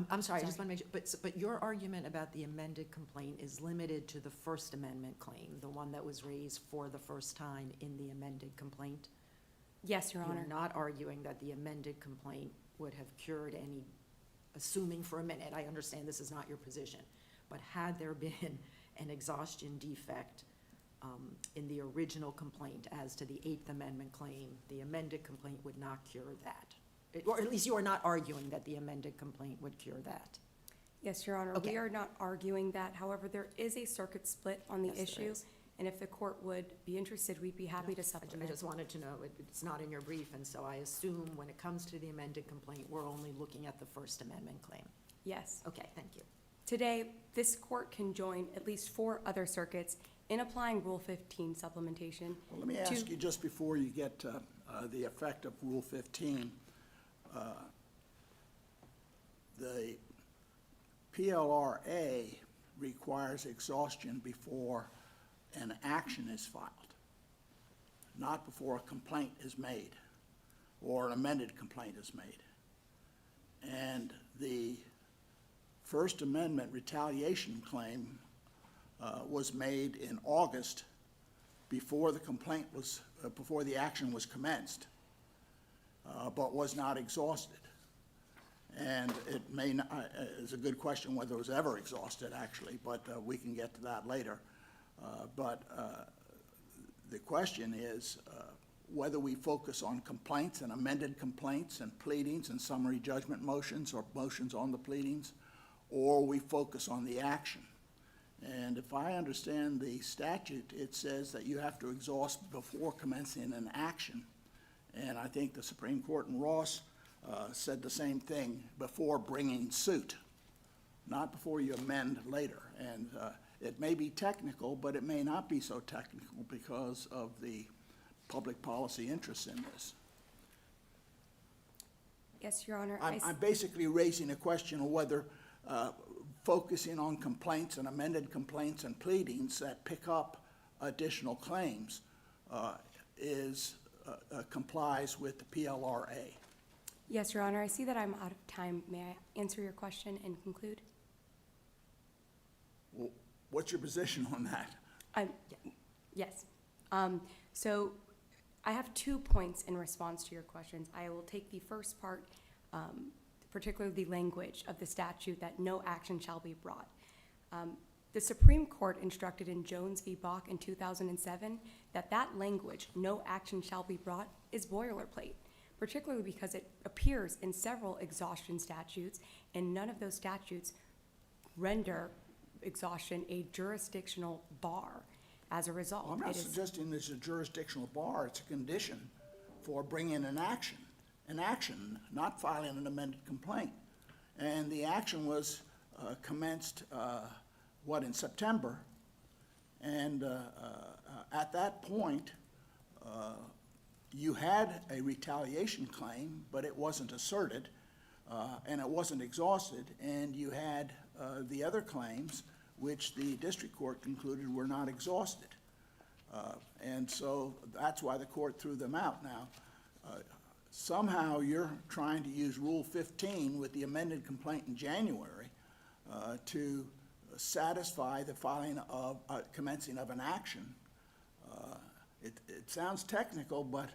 I'm sorry, I just want to make sure, but your argument about the amended complaint is limited to the First Amendment claim, the one that was raised for the first time in the amended complaint? Yes, Your Honor. You're not arguing that the amended complaint would have cured any, assuming for a minute, I understand this is not your position, but had there been an exhaustion defect in the original complaint as to the Eighth Amendment claim, the amended complaint would not cure that? Or at least you are not arguing that the amended complaint would cure that? Yes, Your Honor. Okay. We are not arguing that. However, there is a circuit split on the Yes, there issue, is. and if the court would be interested, we'd be happy to I supplement. just wanted to know, it's not in your brief, and so I assume when it comes to the amended complaint, we're only looking at the First Amendment claim. Yes. Okay, thank you. Today, this court can join at least 4 other circuits in applying Rule 15 supplementation. Well, let me ask you, just before you get to the effect of Rule 15, the PLRA requires exhaustion before an action is filed, not before a complaint is made or an amended complaint is made. And the First Amendment retaliation claim was made in August before the complaint was, before the action was commenced, but was not exhausted. And it may not, it's a good question whether it was ever exhausted, actually, but we can get to that later. But the question is whether we focus on complaints and amended complaints and pleadings and summary judgment motions or motions on the pleadings, or we focus on the action. And if I understand the statute, it says that you have to exhaust before commencing an action. And I think the Supreme Court in Ross said the same thing, before bringing suit, not before you amend later. And it may be technical, but it may not be so technical because of the public policy interest in this. Yes, Your Honor. I'm basically raising a question of whether focusing on complaints and amended complaints and pleadings that pick up additional claims complies with the PLRA. Yes, Your Honor. I see that I'm out of time. May I answer your question and conclude? Well, what's your position on that? Yes. So I have 2 points in response to your questions. I will take the first part, particularly the language of the statute that no action shall be brought. The Supreme Court instructed in Jones v. Bach in 2007 that that language, no action shall be brought, is boilerplate, particularly because it appears in several exhaustion statutes, and none of those statutes render exhaustion a jurisdictional bar as a result. Well, I'm not It is- suggesting there's a jurisdictional bar. It's a condition for bringing an action, not filing an amended complaint. And the action was commenced, in September? And at that point, you had a retaliation claim, but it wasn't asserted, and it wasn't exhausted, and you had the other claims, which the district court concluded were not exhausted. And so that's why the court threw them out. Now, somehow you're trying to use Rule 15 with the amended complaint in January to satisfy the filing of, commencing of an action. It sounds technical, but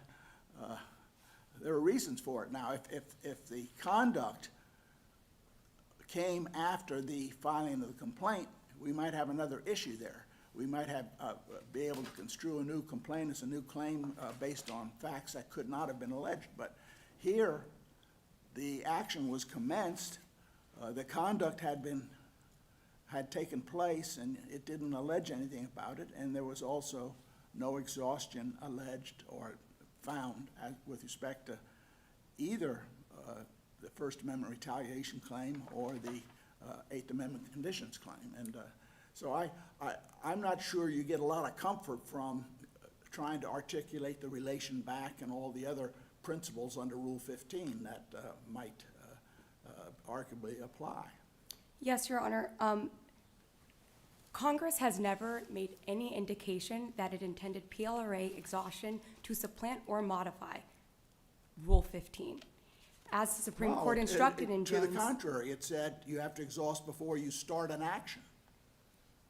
there are reasons for it. Now, if the conduct came after the filing of the complaint, we might have another issue there. We might have, be able to construe a new complaint as a new claim based on facts that could not have been alleged. But here, the action was commenced, the conduct had taken place, and it didn't allege anything about it, and there was also no exhaustion alleged or found with respect to either the First Amendment retaliation claim or the Eighth Amendment conditions claim. And so I'm not sure you get a lot of comfort from trying to articulate the relation back and all the other principles under Rule 15 that might arguably apply. Yes, Your Honor. Congress has never made any indication that it intended PLRA exhaustion to supplant or modify Rule 15. As the Supreme Court instructed in Jones. To the contrary, it said you have to exhaust before you start an action.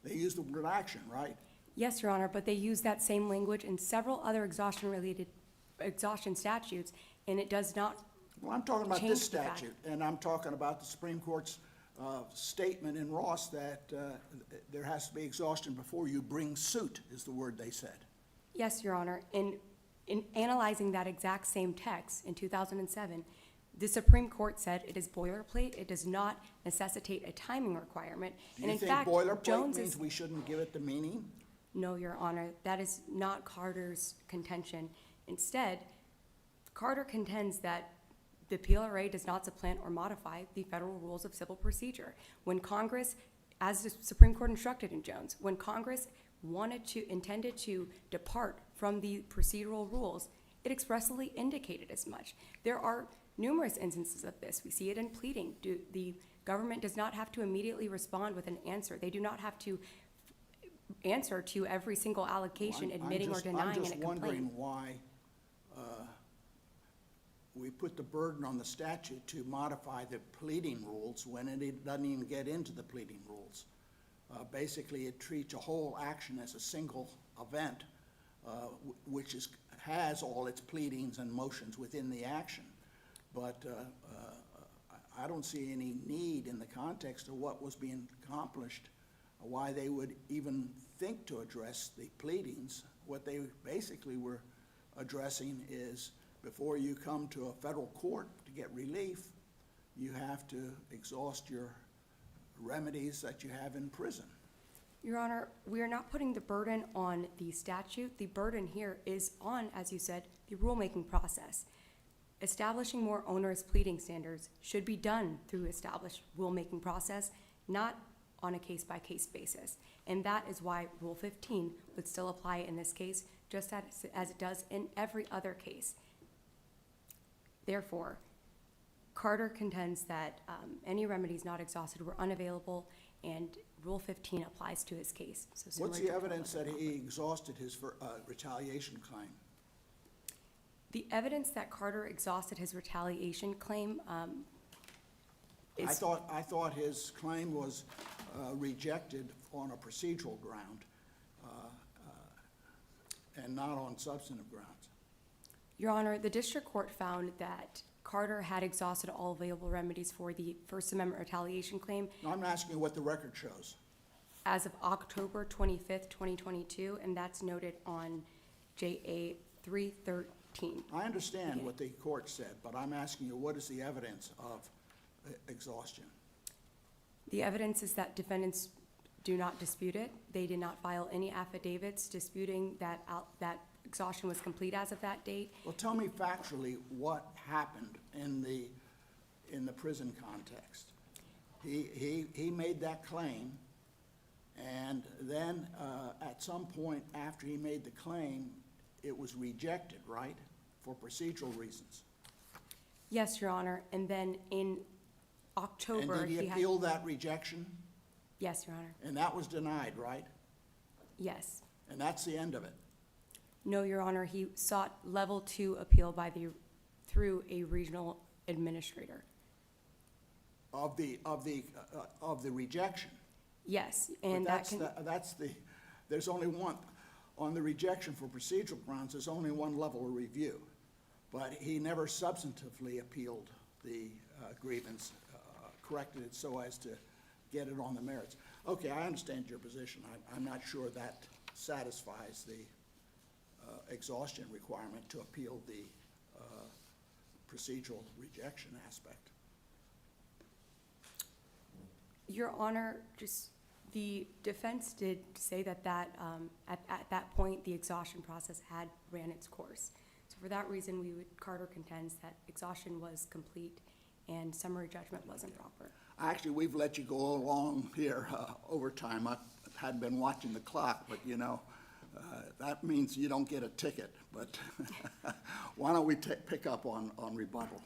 They used the word action, right? Yes, Your Honor, but they use that same language in several other exhaustion statutes, and it does not. Well, I'm talking about change this the fact. statute, and I'm talking about the Supreme Court's statement in Ross that there has to be exhaustion before you bring suit, is the word they said. Yes, Your Honor. In analyzing that exact same text in 2007, the Supreme Court said it is boilerplate. It does not necessitate a timing requirement. Do And you in think fact, boilerplate Jones means is. we shouldn't give it the meaning? No, Your Honor, that is not Carter's contention. Instead, Carter contends that the PLRA does not supplant or modify the federal rules of civil procedure. When Congress, as the Supreme Court instructed in Jones, when Congress intended to depart from the procedural rules, it expressly indicated as much. There are numerous instances of this. We see it in pleading. The government does not have to immediately respond with an answer. They do not have to answer to every single allegation, admitting or denying in a I'm just complaint. wondering why we put the burden on the statute to modify the pleading rules when it doesn't even get into the pleading rules. Basically, it treats a whole action as a single event, which has all its pleadings and motions within the action. But I don't see any need in the context of what was being accomplished, why they would even think to address the pleadings. What they basically were addressing is before you come to a federal court to get relief, you have to exhaust your remedies that you have in prison. Your Honor, we are not putting the burden on the statute. The burden here is on, as you said, the rulemaking process. Establishing more onerous pleading standards should be done through established rulemaking process, not on a case-by-case basis. And that is why Rule 15 would still apply in this case, just as it does in every other case. Therefore, Carter contends that any remedies not exhausted were unavailable, and Rule 15 applies to his case. So What's similar the to evidence that he exhausted his retaliation claim? The evidence that Carter exhausted his retaliation claim I is. thought his claim was rejected on a procedural ground and not on substantive grounds. Your Honor, the district court found that Carter had exhausted all available remedies for the First Amendment retaliation claim Now, I'm asking you what the record shows. as of October 25th, 2022, and that's noted on JA 313. I understand what the court said, but I'm asking you, what is the evidence of exhaustion? The evidence is that defendants do not dispute it. They did not file any affidavits disputing that that exhaustion was complete as of that date. Well, tell me factually what happened in the prison context. He made that claim, and then at some point after he made the claim, it was rejected, right, for procedural reasons. Yes, Your Honor, and then in October, And did he had. appeal that rejection? Yes, Your Honor, And that was denied, right? yes. And that's the end of it. No, Your Honor, he sought level 2 appeal through a regional administrator. Of the rejection. Yes, But and that can, there's only one, on the rejection for procedural grounds, there's only one level of review. But he never substantively appealed the grievance, corrected it so as to get it on the merits. Okay, I understand your position. I'm not sure that satisfies the exhaustion requirement to appeal the procedural rejection aspect. Your Honor, just the defense did say that at that point, the exhaustion process had ran its course. So for that reason, Carter contends that exhaustion was complete and summary judgment was improper. Actually, we've let you go along here overtime. I hadn't been watching the clock, but you know, that means you don't get a ticket. But why don't we pick up on rebuttal?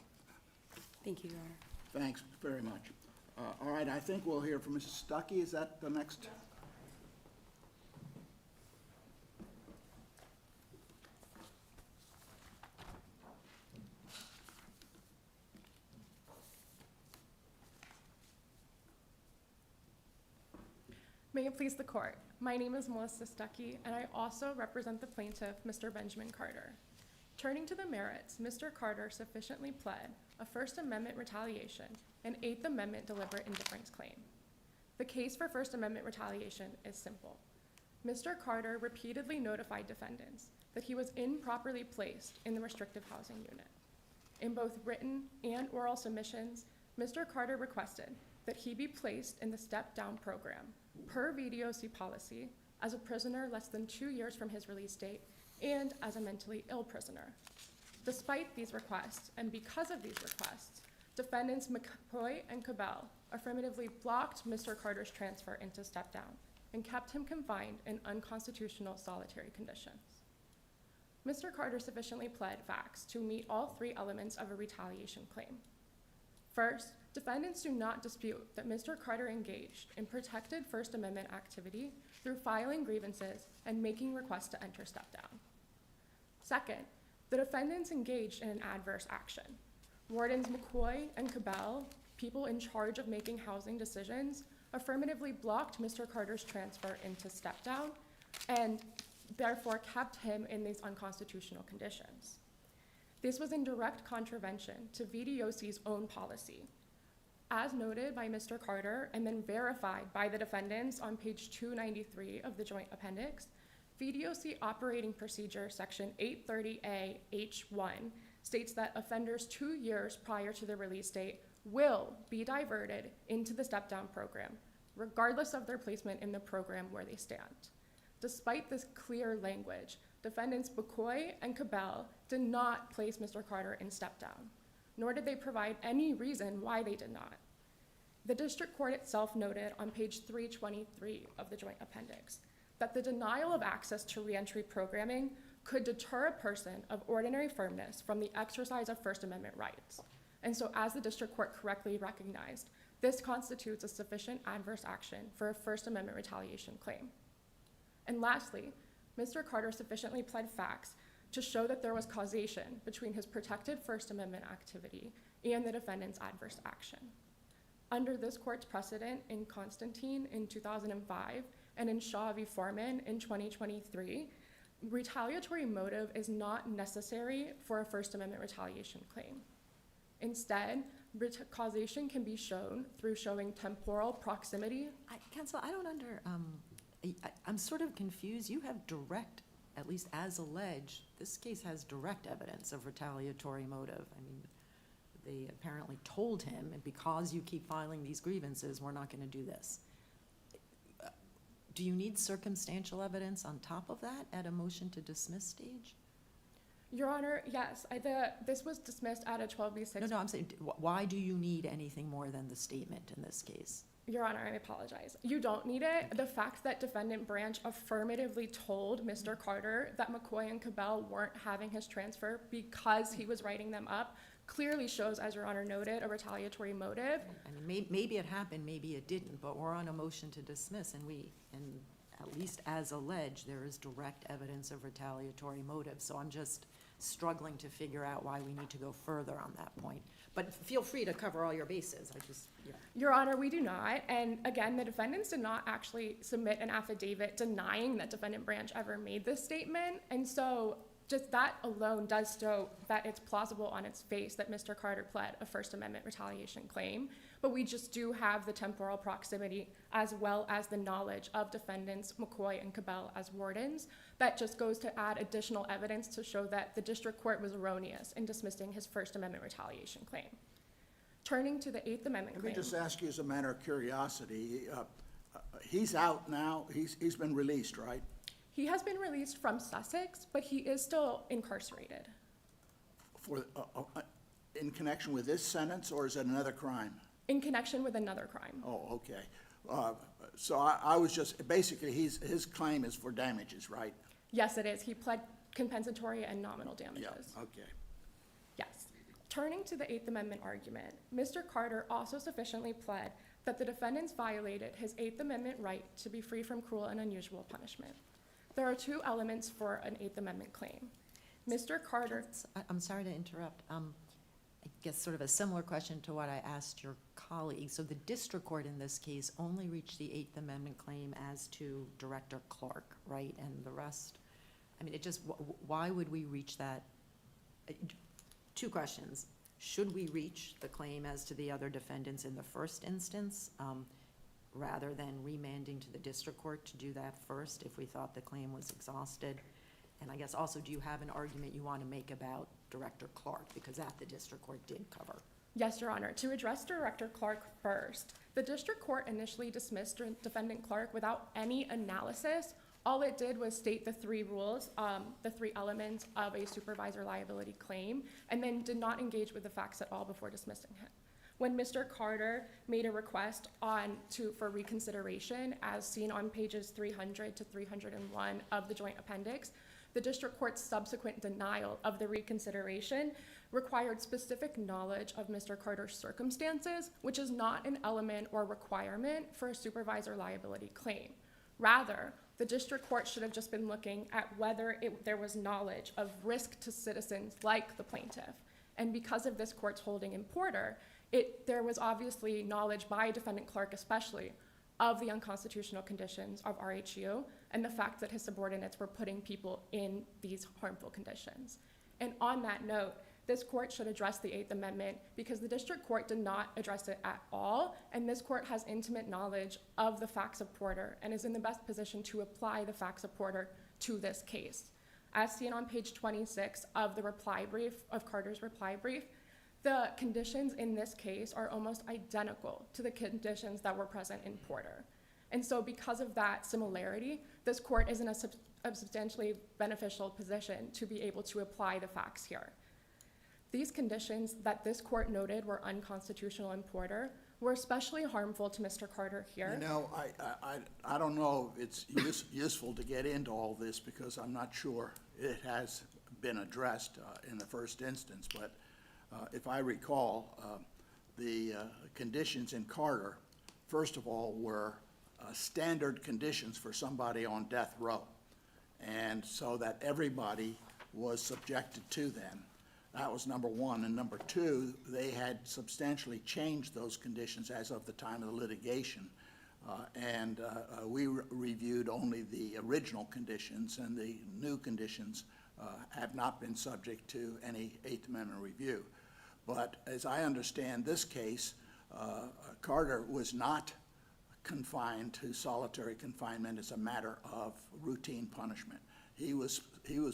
Thank you, Your Honor. Thanks very much. All right, I think we'll hear from Mrs. Stuckey. Is that the next? May it please the court. My name is Melissa Stuckey, and I also represent the plaintiff, Mr. Benjamin Carter. Turning to the merits, Mr. Carter sufficiently pled a First Amendment retaliation and Eighth Amendment deliberate indifference claim. The case for First Amendment retaliation is simple. Mr. Carter repeatedly notified defendants that he was improperly placed in the restrictive housing unit. In both written and oral submissions, Mr. Carter requested that he be placed in the step-down program per VDOC policy as a prisoner less than 2 years from his release date and as a mentally ill prisoner. Despite these requests, and because of these requests, defendants McCoy and Cabell affirmatively blocked Mr. Carter's transfer into step-down and kept him confined in unconstitutional solitary conditions. Mr. Carter sufficiently pled facts to meet all 3 elements of a retaliation claim. First, defendants do not dispute that Mr. Carter engaged in protected First Amendment activity through filing grievances and making requests to enter step-down. Second, the defendants engaged in an adverse action. Wardens McCoy and Cabell, people in charge of making housing decisions, affirmatively blocked Mr. Carter's transfer into step-down and therefore kept him in these unconstitutional conditions. This was in direct contravention to VDOC's own policy. As noted by Mr. Carter and then verified by the defendants on page 293 of the joint appendix, VDOC operating procedure section 830A H1 states that offenders 2 years prior to the release date will be diverted into the step-down program, regardless of their placement in the program where they stand. Despite this clear language, defendants McCoy and Cabell did not place Mr. Carter in step-down, nor did they provide any reason why they did not. The district court itself noted on page 323 of the joint appendix that the denial of access to reentry programming could deter a person of ordinary firmness from the exercise of First Amendment rights. And so as the district court correctly recognized, this constitutes a sufficient adverse action for a First Amendment retaliation claim. And lastly, Mr. Carter sufficiently pled facts to show that there was causation between his protected First Amendment activity and the defendant's adverse action. Under this court's precedent in Constantine in 2005 and in Shaw v. Foreman in 2023, retaliatory motive is not necessary for a First Amendment retaliation claim. Instead, causation can be shown through showing temporal proximity. Counsel, I don't I'm sort of confused. You have direct, at least as alleged, this case has direct evidence of retaliatory motive. I mean, they apparently told him, and because you keep filing these grievances, we're not gonna do this. Do you need circumstantial evidence on top of that at a motion to dismiss stage? Your Honor, yes, this was dismissed at a 12b6. No, I'm saying, why do you need anything more than the statement in this case? Your Honor, I apologize. You don't need it. The fact that Defendant Branch affirmatively told Mr. Carter that McCoy and Cabell weren't having his transfer because he was writing them up clearly shows, as Your Honor noted, a retaliatory motive. I mean, maybe it happened, maybe it didn't, but we're on a motion to dismiss, and at least as alleged, there is direct evidence of retaliatory motive. So I'm just struggling to figure out why we need to go further on that point. But feel free to cover all your bases. Your Honor, we do not. And again, the defendants did not actually submit an affidavit denying that Defendant Branch ever made this statement. And so just that alone does show that it's plausible on its face that Mr. Carter pled a First Amendment retaliation claim. But we just do have the temporal proximity as well as the knowledge of defendants McCoy and Cabell as wardens. That just goes to add additional evidence to show that the district court was erroneous in dismissing his First Amendment retaliation claim. Turning to the Eighth Amendment claim. Let me just ask you as a matter of curiosity, he's out now, he's been released, right? He has been released from Sussex, but he is still incarcerated. For, in connection with this sentence, or is it another crime? In connection with another crime. Oh, okay. So I was just, basically, his claim is for damages, right? Yes, it is. He pled compensatory and nominal damages. Yeah, okay. Yes. Turning to the Eighth Amendment argument, Mr. Carter also sufficiently pled that the defendants violated his Eighth Amendment right to be free from cruel and unusual punishment. There are two elements for an Eighth Amendment claim. Mr. Carter. I'm sorry to interrupt. I guess sort of a similar question to what I asked your colleague. So the district court in this case only reached the Eighth Amendment claim as to Director Clark, right? And the rest, I mean, it just, why would we reach that? Two questions. Should we reach the claim as to the other defendants in the first instance, rather than remanding to the district court to do that first if we thought the claim was exhausted? And I guess also, do you have an argument you want to make about Director Clark, because that the district court did cover? Yes, Your Honor. To address Director Clark first, the district court initially dismissed Defendant Clark without any analysis. All it did was state the three rules, the three elements of a supervisor liability claim, and then did not engage with the facts at all before dismissing him. When Mr. Carter made a request for reconsideration, as seen on pages 300 to 301 of the joint appendix, the district court's subsequent denial of the reconsideration required specific knowledge of Mr. Carter's circumstances, which is not an element or requirement for a supervisor liability claim. Rather, the district court should have just been looking at whether there was knowledge of risk to citizens like the plaintiff. And because of this court's holding in Porter, there was obviously knowledge by Defendant Clark especially of the unconstitutional conditions of RHU and the fact that his subordinates were putting people in these harmful conditions. And on that note, this court should address the Eighth Amendment because the district court did not address it at all, and this court has intimate knowledge of the facts of Porter and is in the best position to apply the facts of Porter to this case. As seen on page 26 of the reply brief, of Carter's reply brief, the conditions in this case are almost identical to the conditions that were present in Porter. And so because of that similarity, this court is in a substantially beneficial position to be able to apply the facts here. These conditions that this court noted were unconstitutional in Porter were especially harmful to Mr. Carter here. You know, I don't know if it's useful to get into all this because I'm not sure it has been addressed in the first instance, but if I recall, the conditions in Carter, first of all, were standard conditions for somebody on death row, and so that everybody was subjected to them. That was number one. And number two, they had substantially changed those conditions as of the time of the litigation We reviewed only the original conditions, and the new conditions have not been subject to any Eighth Amendment review. But as I understand this case, Carter was not confined to solitary confinement as a matter of routine punishment. He was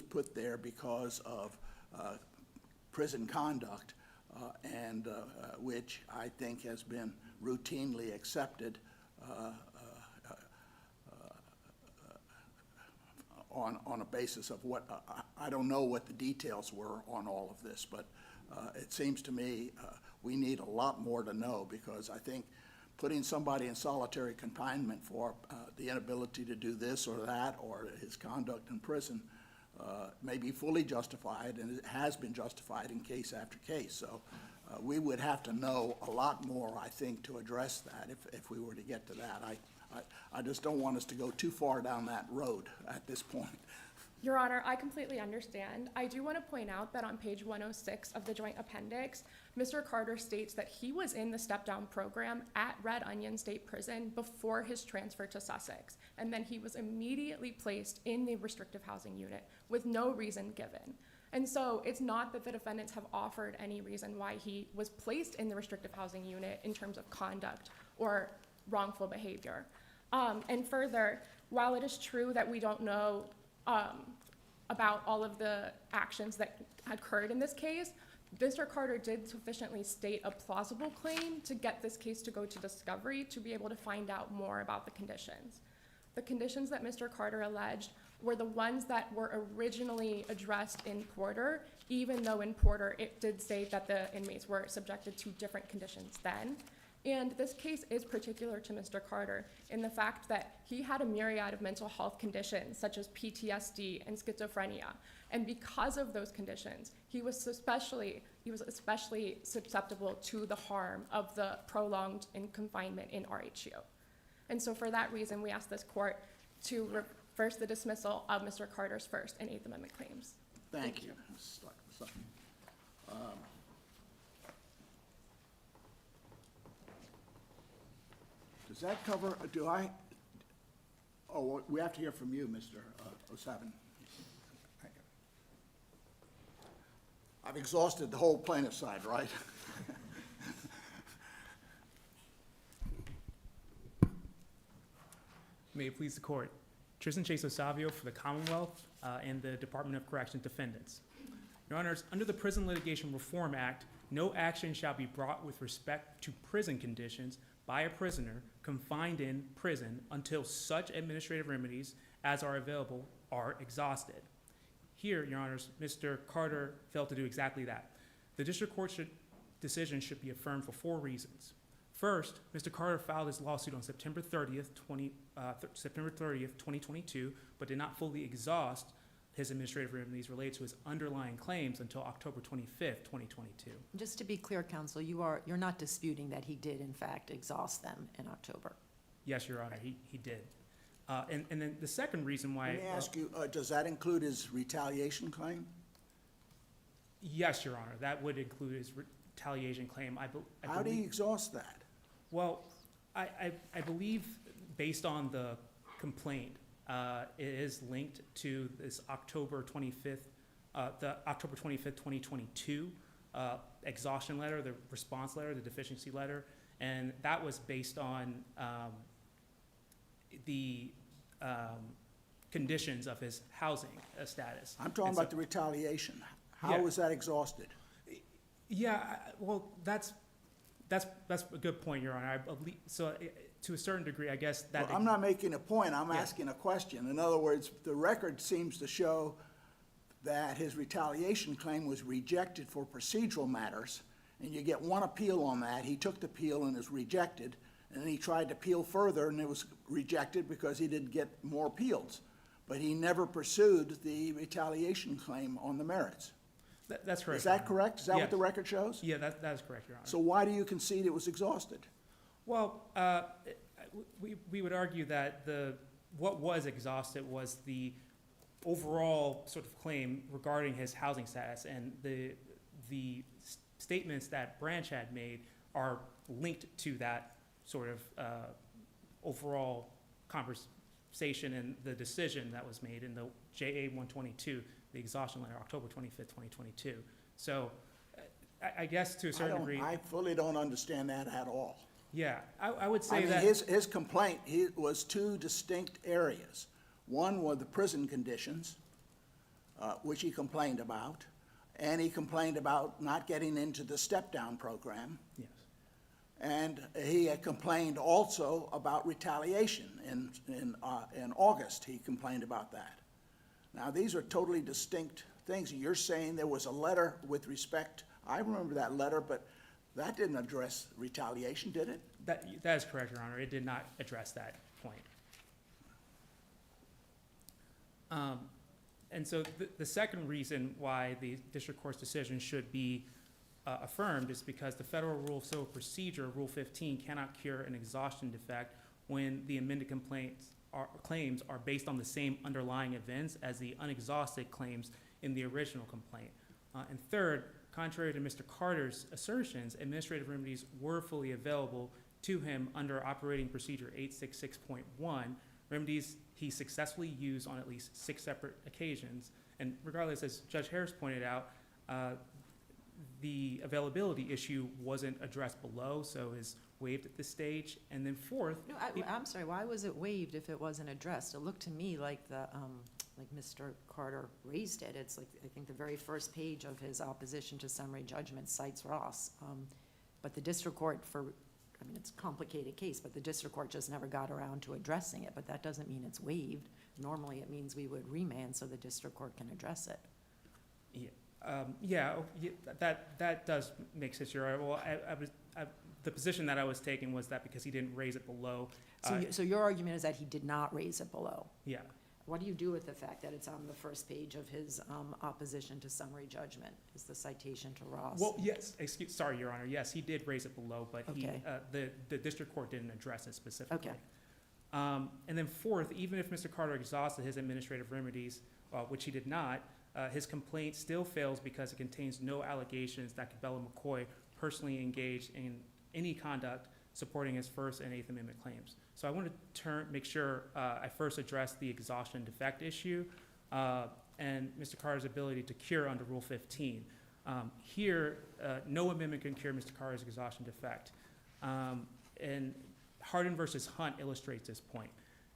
put there because of prison conduct, which I think has been routinely accepted on a basis of what, I don't know what the details were on all of this, but it seems to me we need a lot more to know, because I think putting somebody in solitary confinement for the inability to do this or that, or his conduct in prison, may be fully justified, and it has been justified in case after case. So we would have to know a lot more, I think, to address that if we were to get to that. I just don't want us to go too far down that road at this point. Your Honor, I completely understand. I do want to point out that on page 106 of the joint appendix, Mr. Carter states that he was in the step-down program at Red Onion State Prison before his transfer to Sussex, and then he was immediately placed in the restrictive housing unit with no reason given. And so it's not that the defendants have offered any reason why he was placed in the restrictive housing unit in terms of conduct or wrongful behavior. And further, while it is true that we don't know about all of the actions that occurred in this case, Mr. Carter did sufficiently state a plausible claim to get this case to go to discovery to be able to find out more about the conditions. The conditions that Mr. Carter alleged were the ones that were originally addressed in Porter, even though in Porter it did say that the inmates were subjected to different conditions then. And this case is particular to Mr. Carter in the fact that he had a myriad of mental health conditions, such as PTSD and schizophrenia. And because of those conditions, he was especially susceptible to the harm of the prolonged confinement in RHU. And so for that reason, we ask this court to reverse the dismissal of Mr. Carter's First and Eighth Amendment claims. Thank you. Does that cover, we have to hear from you, Mr. O'Savin. I've exhausted the whole plaintiff side, right? May it please the court. Tristan Chase Osavio for the Commonwealth and the Department of Corrections defendants. Your Honors, under the Prison Litigation Reform Act, no action shall be brought with respect to prison conditions by a prisoner confined in prison until such administrative remedies as are available are exhausted. Here, Your Honors, Mr. Carter failed to do exactly that. The district court decision should be affirmed for 4 reasons. First, Mr. Carter filed his lawsuit on September 30th, 2022, but did not fully exhaust his administrative remedies related to his underlying claims until October 25th, 2022. Just to be clear, counsel, you're not disputing that he did in fact exhaust them in October? Yes, Your Honor, he did. And then the second reason why— Let me ask you, does that include his retaliation claim? Yes, Your Honor, that would include his retaliation claim. How do you exhaust that? Well, I believe based on the complaint, it is linked to this October 25th, 2022 exhaustion letter, the response letter, the deficiency letter, and that was based on the conditions of his housing status. I'm talking about the retaliation. How was that exhausted? Yeah, well, that's a good point, Your Honor. I believe, so to a certain degree, I guess that— Well, I'm not making a point, I'm asking a question. In other words, the record seems to show that his retaliation claim was rejected for procedural matters, and you get one appeal on that. He took the appeal and is rejected, and then he tried to appeal further, and it was rejected because he didn't get more appeals. But he never pursued the retaliation claim on the merits. That's correct. Is that correct? Is that what Yes. the record shows? Yeah, that is correct, Your Honor. So why do you concede it was exhausted? Well, we would argue that what was exhausted was the overall sort of claim regarding his housing status, and the statements that Branch had made are linked to that sort of overall conversation and the decision that was made in the JA 122, the exhaustion letter, October 25th, 2022. So I guess to a certain degree. I fully don't understand that at all. Yeah, I would I say mean, that. his complaint, was two distinct areas. One were the prison conditions, which he complained about, and he complained about not getting into the step-down program. Yes. And he had complained also about retaliation. In August, he complained about that. Now, these are totally distinct things. You're saying there was a letter with respect, I remember that letter, but that didn't address retaliation, did it? That is correct, Your Honor. It did not address that point. And so the second reason why the district court's decision should be affirmed is because the Federal Rule of Civil Procedure, Rule 15, cannot cure an exhaustion defect when the amended claims are based on the same underlying events as the unexhausted claims in the original complaint. And third, contrary to Mr. Carter's assertions, administrative remedies were fully available to him under Operating Procedure 866.1, remedies he successfully used on at least 6 separate occasions. And regardless, as Judge Harris pointed out, the availability issue wasn't addressed below, so is waived at this stage. And then fourth, No, I'm sorry, why was it waived if it wasn't addressed? It looked to me like like Mr. Carter raised it. It's like, I think the very first page of his opposition to summary judgment cites Ross. But the district court it's a complicated case, but the district court just never got around to addressing it, but that doesn't mean it's waived. Normally, it means we would remand so the district court can address it. that does make sense. You're right. Well, the position that I was taking was that because he didn't raise it below. So your argument is that he did not raise it below? Yeah. What do you do with the fact that it's on the first page of his opposition to summary judgment, is the citation to Ross? Well, yes, sorry, Your Honor. Yes, he did raise it below, but Okay. the district court didn't address it specifically. Okay. And then fourth, even if Mr. Carter exhausted his administrative remedies, which he did not, his complaint still fails because it contains no allegations that Cabela McCoy personally engaged in any conduct supporting his First and Eighth Amendment claims. So I want to make sure I first address the exhaustion defect issue and Mr. Carter's ability to cure under Rule 15. Here, no amendment can cure Mr. Carter's exhaustion defect. And Hardin versus Hunt illustrates this point.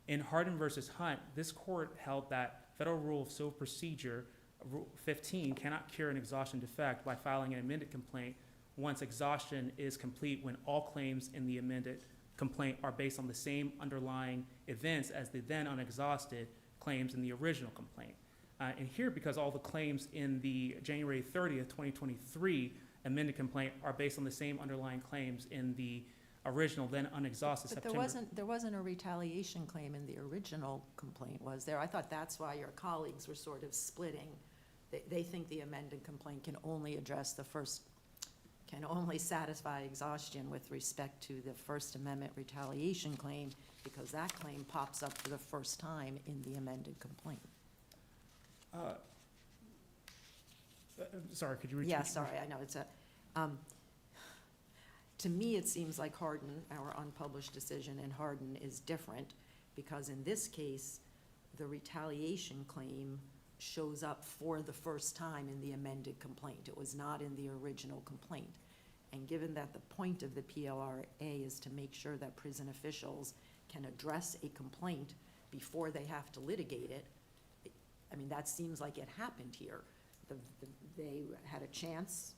In Hardin versus Hunt, this court held that Federal Rule of Civil Procedure, Rule 15, cannot cure an exhaustion defect by filing an amended complaint once exhaustion is complete when all claims in the amended complaint are based on the same underlying events as the then unexhausted claims in the original complaint. And here, because all the claims in the January 30th, 2023 amended complaint are based on the same underlying claims in the original then unexhausted But September. there wasn't a retaliation claim in the original complaint, was there? I thought that's why your colleagues were sort of splitting. They think the amended complaint can only satisfy exhaustion with respect to the First Amendment retaliation claim, because that claim pops up for the first time in the amended complaint. Sorry, could you repeat? Yeah, sorry, I know, to me, it seems like Hardin, our unpublished decision in Hardin, is different, because in this case, the retaliation claim shows up for the first time in the amended complaint. It was not in the original complaint. And given that the point of the PLRA is to make sure that prison officials can address a complaint before they have to litigate it, that seems like it happened here. They had a chance,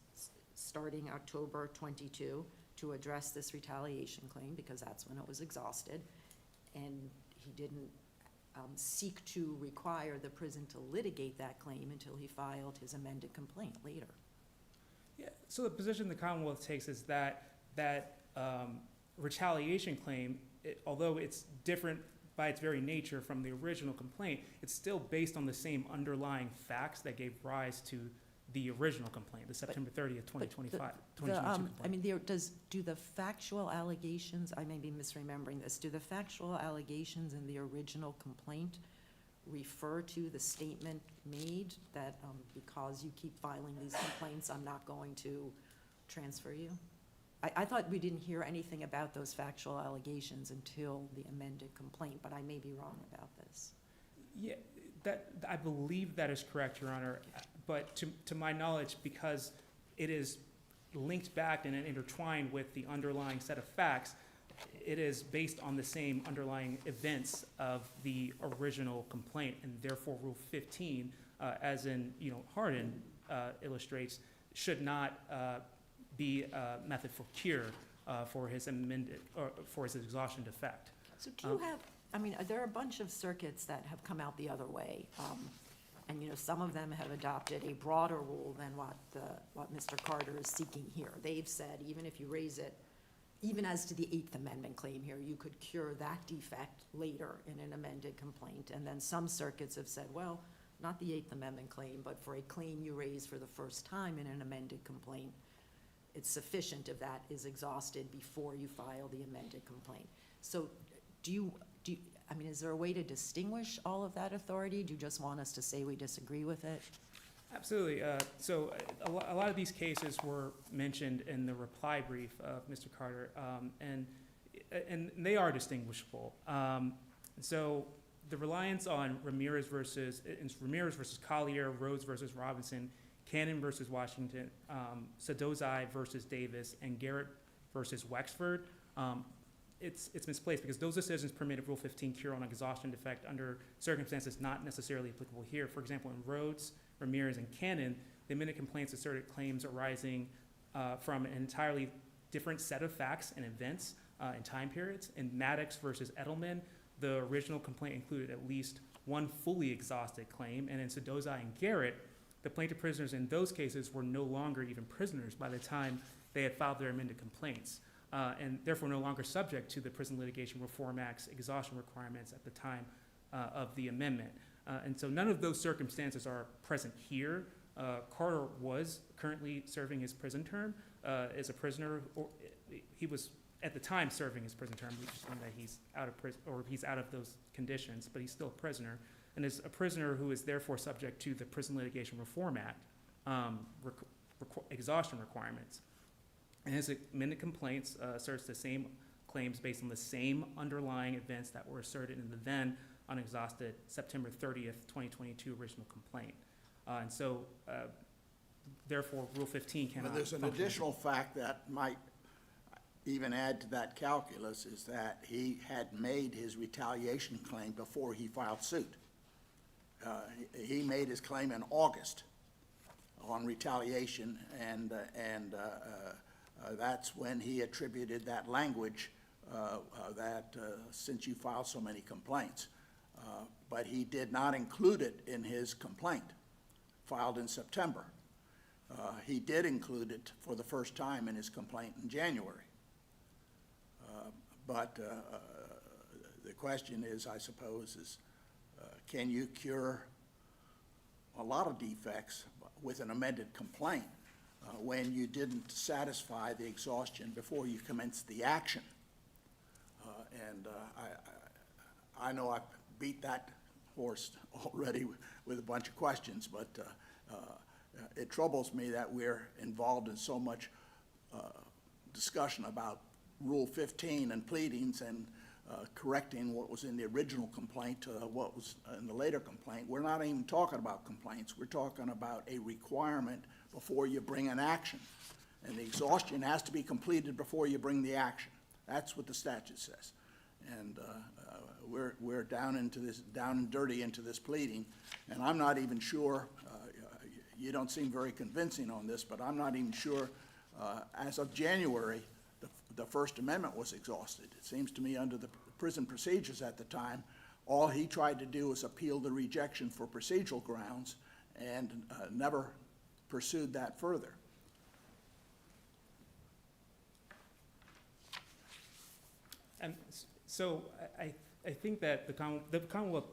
starting October 22, to address this retaliation claim, because that's when it was exhausted, and he didn't seek to require the prison to litigate that claim until he filed his amended complaint later. Yeah, so the position the Commonwealth takes is that retaliation claim, although it's different by its very nature from the original complaint, it's still based on the same underlying facts that gave rise to the original complaint, the September 30th, 2022 complaint. Do the factual allegations, I may be misremembering this, do the factual allegations in the original complaint refer to the statement made that because you keep filing these complaints, I'm not going to transfer you? I thought we didn't hear anything about those factual allegations until the amended complaint, but I may be wrong about this. Yeah, I believe that is correct, Your Honor. But to my knowledge, because it is linked back and intertwined with the underlying set of facts, it is based on the same underlying events of the original complaint, and therefore Rule 15, as in, Hardin illustrates, should not be a method for cure for his amended, or for his exhaustion defect. So do you have, there are a bunch of circuits that have come out the other way. And, some of them have adopted a broader rule than what Mr. Carter is seeking here. They've said, even if you raise it, even as to the Eighth Amendment claim here, you could cure that defect later in an amended complaint. And then some circuits have said, well, not the Eighth Amendment claim, but for a claim you raise for the first time in an amended complaint, it's sufficient if that is exhausted before you file the amended complaint. So is there a way to distinguish all of that authority? Do you just want us to say we disagree with it? Absolutely. So a lot of these cases were mentioned in the reply brief of Mr. Carter, and they are distinguishable. So the reliance on Ramirez versus Collier, Rhodes versus Robinson, Cannon versus Washington, Sadozai versus Davis, and Garrett versus Wexford, it's misplaced because those decisions permitted Rule 15 cure on exhaustion defect under circumstances not necessarily applicable here. For example, in Rhodes, Ramirez, and Cannon, the amended complaints asserted claims arising from an entirely different set of facts and events and time periods. In Maddox versus Edelman, the original complaint included at least one fully exhausted claim, and in Sadozai and Garrett, the plaintiff prisoners in those cases were no longer even prisoners by the time they had filed their amended complaints, and therefore no longer subject to the Prison Litigation Reform Act's exhaustion requirements at the time of the amendment. And so none of those circumstances are present here. Carter was currently serving his prison term as a prisoner, or he was at the time serving his prison term. We just learned that he's out of prison, or he's out of those conditions, but he's still a prisoner, and is a prisoner who is therefore subject to the Prison Litigation Reform Act exhaustion requirements. And his amended complaints asserts the same claims based on the same underlying events that were asserted in the then unexhausted September 30th, 2022 original complaint. And so, therefore, Rule 15 cannot But there's an function. additional fact that might even add to that calculus, is that he had made his retaliation claim before he filed suit. He made his claim in August on retaliation, and that's when he attributed that language that since you filed so many complaints. But he did not include it in his complaint filed in September. He did include it for the first time in his complaint in January. But the question is, I suppose, is can you cure a lot of defects with an amended complaint when you didn't satisfy the exhaustion before you commenced the action? I know I've beat that horse already with a bunch of questions, but it troubles me that we're involved in so much discussion about Rule 15 and pleadings and correcting what was in the original complaint to what was in the later complaint. We're not even talking about complaints. We're talking about a requirement before you bring an action. And the exhaustion has to be completed before you bring the action. That's what the statute says. And we're down and dirty into this pleading, and I'm not even sure, you don't seem very convincing on this, but I'm not even sure, as of January, the First Amendment was exhausted. It seems to me under the prison procedures at the time, all he tried to do was appeal the rejection for procedural grounds and never pursued that further. And so I think that the Commonwealth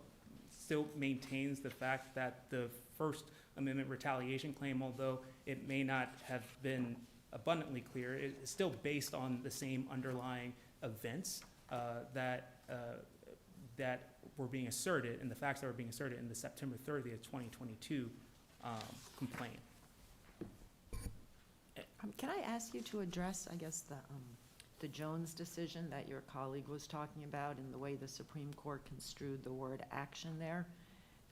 still maintains the fact that the First Amendment retaliation claim, although it may not have been abundantly clear, it is still based on the same underlying events that were being asserted, and the facts that were being asserted in the September 30th, 2022 complaint. Can I ask you to address, I guess, the Jones decision that your colleague was talking about and the way the Supreme Court construed the word action there?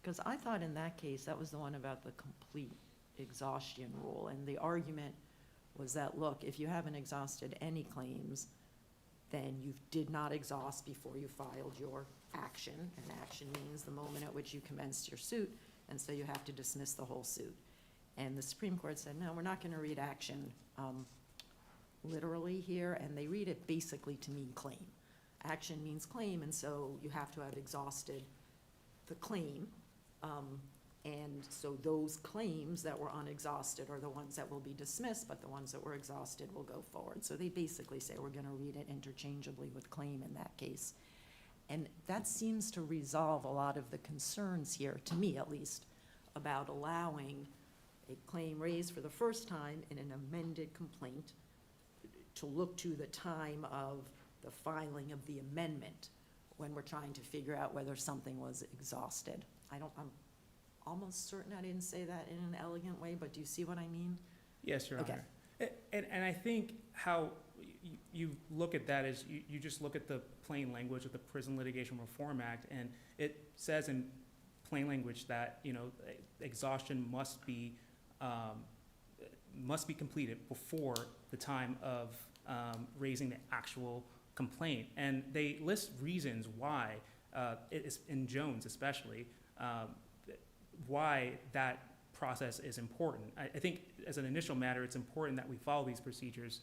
Because I thought in that case, that was the one about the complete exhaustion rule. And the argument was that, look, if you haven't exhausted any claims, then you did not exhaust before you filed your action. And action means the moment at which you commenced your suit, and so you have to dismiss the whole suit. And the Supreme Court said, no, we're not going to read action literally here, and they read it basically to mean claim. Action means claim, and so you have to have exhausted the claim. And so those claims that were unexhausted are the ones that will be dismissed, but the ones that were exhausted will go forward. So they basically say we're going to read it interchangeably with claim in that case. And that seems to resolve a lot of the concerns here, to me at least, about allowing a claim raised for the first time in an amended complaint to look to the time of the filing of the amendment when we're trying to figure out whether something was exhausted. I'm almost certain I didn't say that in an elegant way, but do you see what I mean? Yes, Your Okay. Honor. And I think how you look at that is you just look at the plain language of the Prison Litigation Reform Act, and it says in plain language that, you know, exhaustion must be completed before the time of raising the actual complaint. And they list reasons why, it is in Jones especially, why that process is important. I think as an initial matter, it's important that we follow these procedures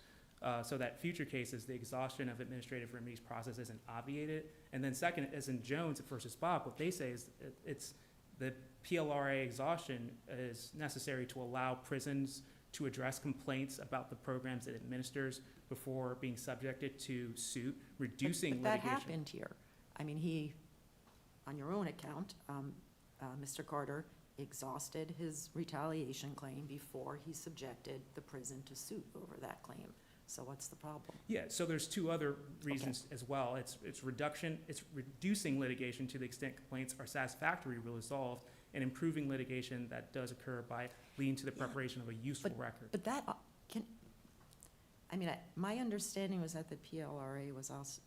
so that future cases, the exhaustion of administrative remedies process isn't obviated. And then second, as in Jones versus Bob, what they say is it's the PLRA exhaustion is necessary to allow prisons to address complaints about the programs it administers before being subjected to suit, reducing But that litigation. happened here. I mean, he, on your own account, Mr. Carter exhausted his retaliation claim before he subjected the prison to suit over that claim. So what's the problem? Yeah, so there's two other reasons as well. It's reducing litigation to the extent complaints are satisfactorily resolved, and improving litigation that does occur by leading to the preparation of a useful record. But that my understanding was that the PLRA was also,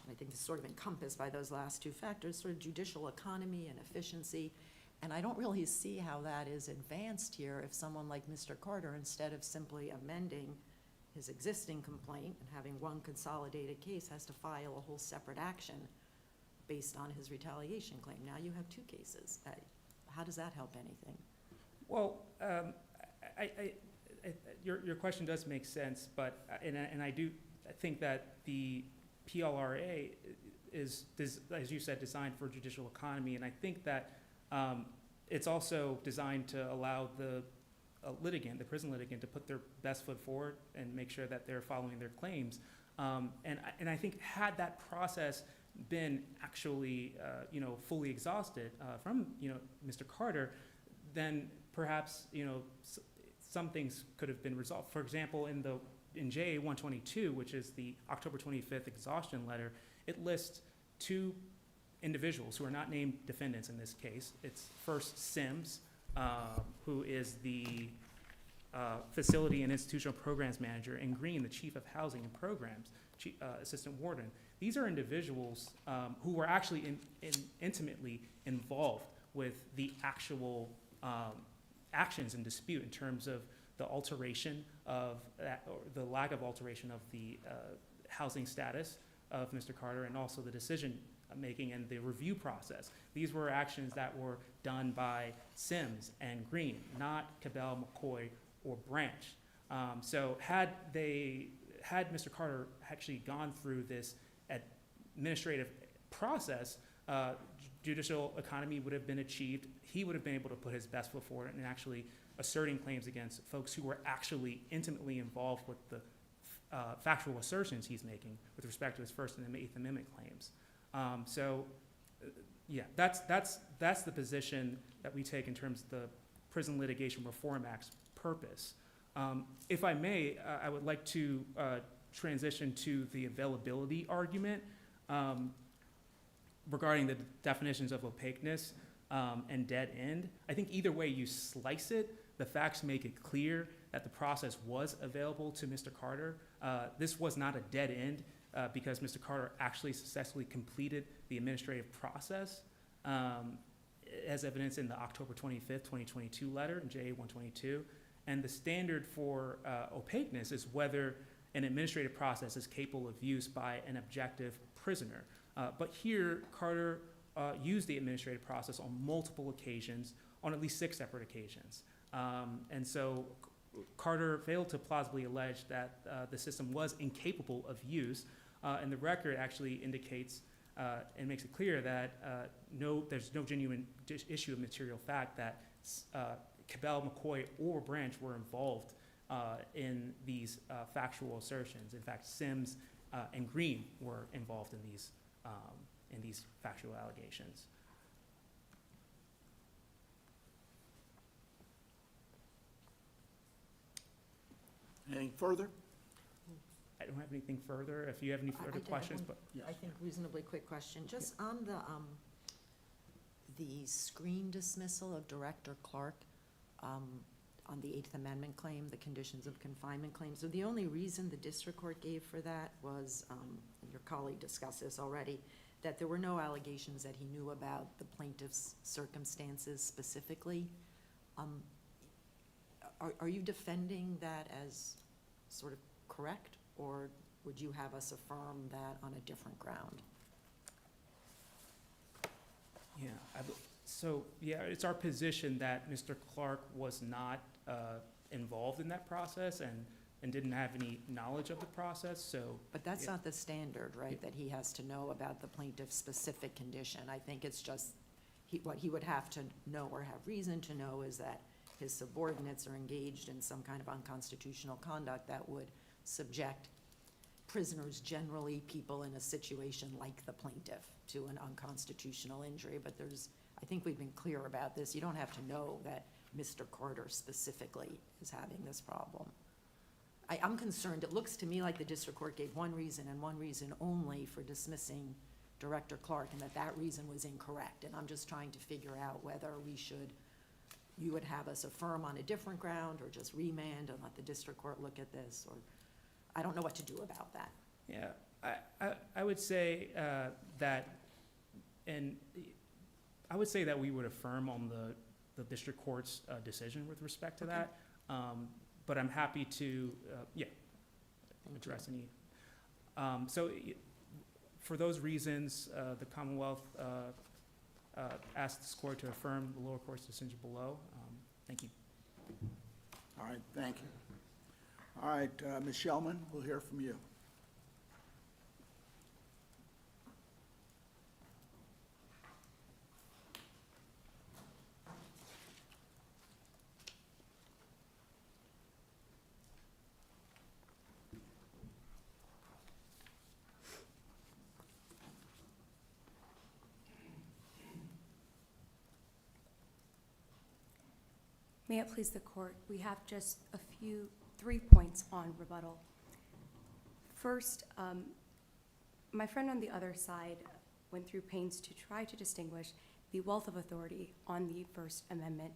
I think it's sort of encompassed by those last two factors, sort of judicial economy and efficiency. And I don't really see how that is advanced here if someone like Mr. Carter, instead of simply amending his existing complaint and having one consolidated case, has to file a whole separate action based on his retaliation claim. Now you have two cases. How does that help anything? Well, your question does make sense, but, and I do think that the PLRA is, as you said, designed for judicial economy, and I think that it's also designed to allow the litigant, the prison litigant, to put their best foot forward and make sure that they're following their claims. And I think had that process been actually, fully exhausted from, Mr. Carter, then perhaps, some things could have been resolved. For example, in JA 122, which is the October 25th exhaustion letter, it lists two individuals who are not named defendants in this case. It's first Sims, who is the Facility and Institutional Programs Manager, and Green, the Chief of Housing and Programs, Assistant Warden. These are individuals who were actually intimately involved with the actual actions in dispute in terms of the alteration of that, or the lack of alteration of the housing status of Mr. Carter, and also the decision making and the review process. These were actions that were done by Sims and Green, not Cabell, McCoy, or Branch. So had Mr. Carter actually gone through this administrative process, judicial economy would have been achieved. He would have been able to put his best foot forward and actually asserting claims against folks who were actually intimately involved with the factual assertions he's making with respect to his First and Eighth Amendment claims. That's the position that we take in terms of the Prison Litigation Reform Act's purpose. If I may, I would like to transition to the availability argument regarding the definitions of opaqueness and dead end. I think either way you slice it, the facts make it clear that the process was available to Mr. Carter. This was not a dead end because Mr. Carter actually successfully completed the administrative process, as evidenced in the October 25th, 2022 letter in JA 122. And the standard for opaqueness is whether an administrative process is capable of use by an objective prisoner. But here, Carter used the administrative process on multiple occasions, on at least 6 separate occasions. And so Carter failed to plausibly allege that the system was incapable of use, and the record actually indicates and makes it clear that there's no genuine issue of material fact that Cabell, McCoy, or Branch were involved in these factual assertions. In fact, Sims and Green were involved in these factual allegations. Anything further? I don't have anything further. If you have any I further did have questions, one. but Yes. I think reasonably quick question, just on the screen dismissal of Director Clark, on the 8th Amendment claim, the conditions of confinement claim. So the only reason the district court gave for that was, and your colleague discussed this already, that there were no allegations that he knew about the plaintiff's circumstances specifically. Are you defending that as sort of correct, or would you have us affirm that on a different ground? yeah, it's our position that Mr. Clark was not involved in that process and didn't have any knowledge of the process, so. But that's Yeah. not the standard, right, that he has to know about the plaintiff's specific condition. I think it's just, what he would have to know or have reason to know is that his subordinates are engaged in some kind of unconstitutional conduct that would subject prisoners, generally people in a situation like the plaintiff, to an unconstitutional injury. But I think we've been clear about this. You don't have to know that Mr. Carter specifically is having this problem. I'm concerned. It looks to me like the district court gave one reason and one reason only for dismissing Director Clark, and that reason was incorrect. And I'm just trying to figure out whether you would have us affirm on a different ground, or just remand and let the district court look at this, or I don't know what to do about that. Yeah, I would say that, and I would say that we would affirm on the district court's decision with respect to that. But I'm happy to, address any. For those reasons, the Commonwealth asked this court to affirm the lower court's decision below. Thank you. All right, thank you. All right, Ms. Shellman, we'll hear from you. May it please the court, we have just 3 points on rebuttal. First, my friend on the other side went through pains to try to distinguish the wealth of authority on the First Amendment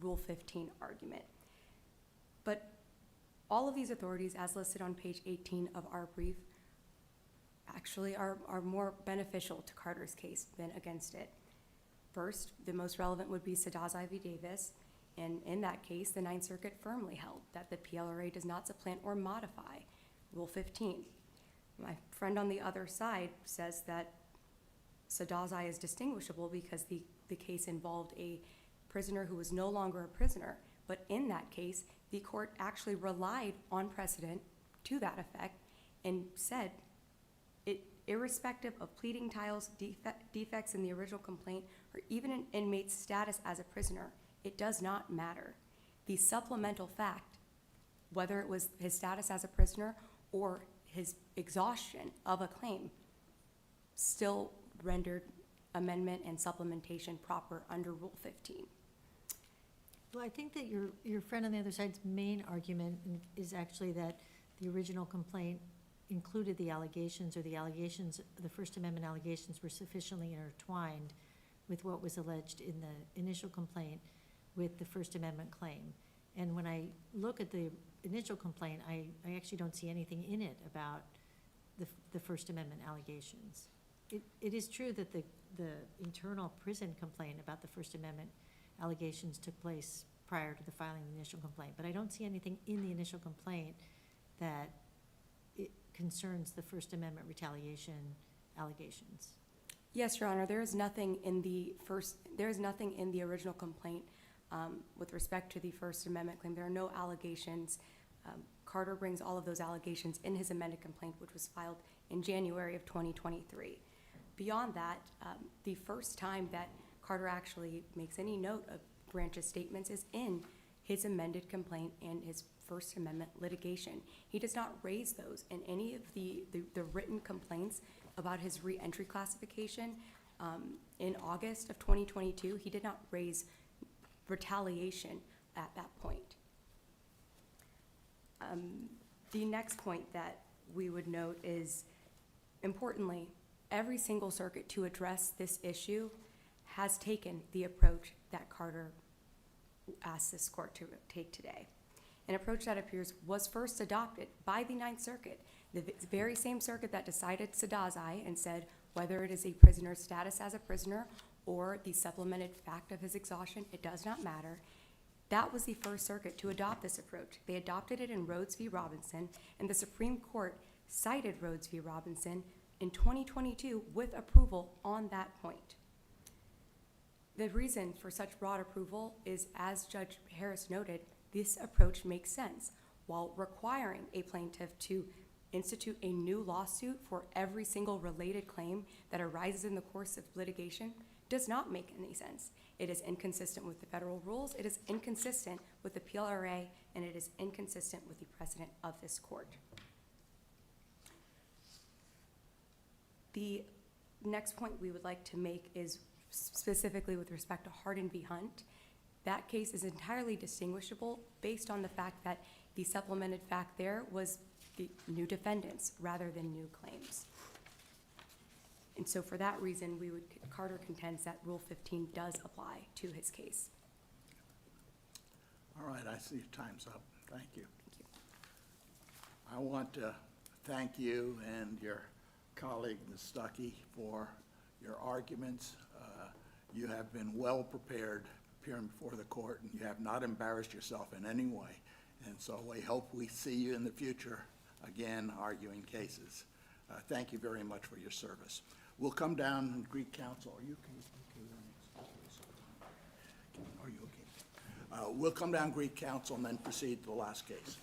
Rule 15 argument. But all of these authorities, as listed on page 18 of our brief, actually are more beneficial to Carter's case than against it. First, the most relevant would be Sadazai v. Davis. And in that case, the Ninth Circuit firmly held that the PLRA does not supplant or modify Rule 15. My friend on the other side says that Sadazai is distinguishable because the case involved a prisoner who was no longer a prisoner. But in that case, the court actually relied on precedent to that effect and said, irrespective of pleading titles, defects in the original complaint, or even an inmate's status as a prisoner, it does not matter. The supplemental fact, whether it was his status as a prisoner or his exhaustion of a claim, still rendered amendment and supplementation proper under Rule 15. Well, I think that your friend on the other side's main argument is actually that the original complaint included the allegations, or the First Amendment allegations were sufficiently intertwined with what was alleged in the initial complaint with the First Amendment claim. And when I look at the initial complaint, I actually don't see anything in it about the First Amendment allegations. It is true that the internal prison complaint about the First Amendment allegations took place prior to the filing of the initial complaint, but I don't see anything in the initial complaint that it concerns the First Amendment retaliation allegations. Yes, Your Honor, there is nothing in the original complaint with respect to the First Amendment claim. There are no allegations. Carter brings all of those allegations in his amended complaint, which was filed in January of 2023. Beyond that, the first time that Carter actually makes any note of Branch's statements is in his amended complaint and his First Amendment litigation. He does not raise those in any of the written complaints about his re-entry classification. In August of 2022, he did not raise retaliation at that point. The next point that we would note is, importantly, every single circuit to address this issue has taken the approach that Carter asked this court to take today. An approach that appears was first adopted by the Ninth Circuit, the very same circuit that decided Sadazai and said whether it is a prisoner's status as a prisoner or the supplemented fact of his exhaustion, it does not matter. That was the First Circuit to adopt this approach. They adopted it in Rhodes v. Robinson, and the Supreme Court cited Rhodes v. Robinson in 2022 with approval on that point. The reason for such broad approval is, as Judge Harris noted, this approach makes sense. While requiring a plaintiff to institute a new lawsuit for every single related claim that arises in the course of litigation does not make any sense. It is inconsistent with the federal rules, it is inconsistent with the PLRA, and it is inconsistent with the precedent of this court. The next point we would like to make is specifically with respect to Hardin v. Hunt. That case is entirely distinguishable based on the fact that the supplemented fact there was the new defendants rather than new claims. And so for that reason, Carter contends that Rule 15 does apply to his case. All right, I see your time's up. Thank you. Thank you. I want to thank you and your colleague, Ms. Stuckey, for your arguments. You have been well prepared appearing before the court, and you have not embarrassed yourself in any way. And so we hope we see you in the future again arguing cases. Thank you very much for your service. We'll come down and greet counsel. Are you okay? Are you okay? We'll come down and greet counsel and then proceed to the last case.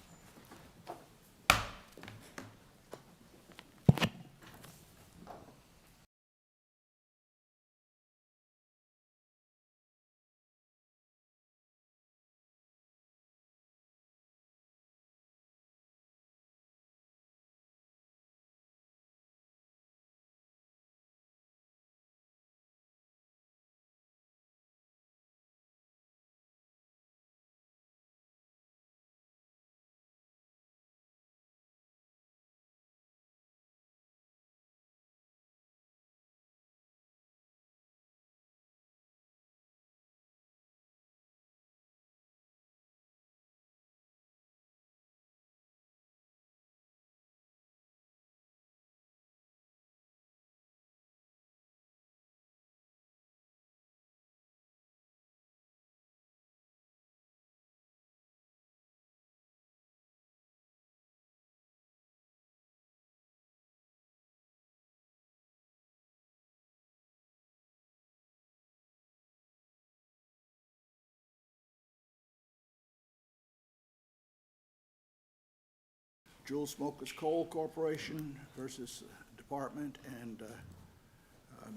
Jewel Smokeless Coal Corporation versus Department, and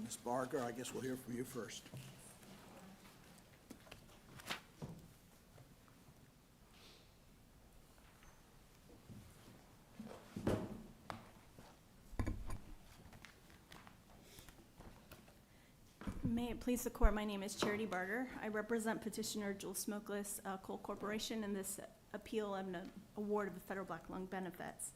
Ms. Barger, I guess we'll hear from you first. May it please the court, my name is Charity Barger. I represent petitioner Jewel Smokeless Coal Corporation in this appeal of an award of the federal black lung benefits.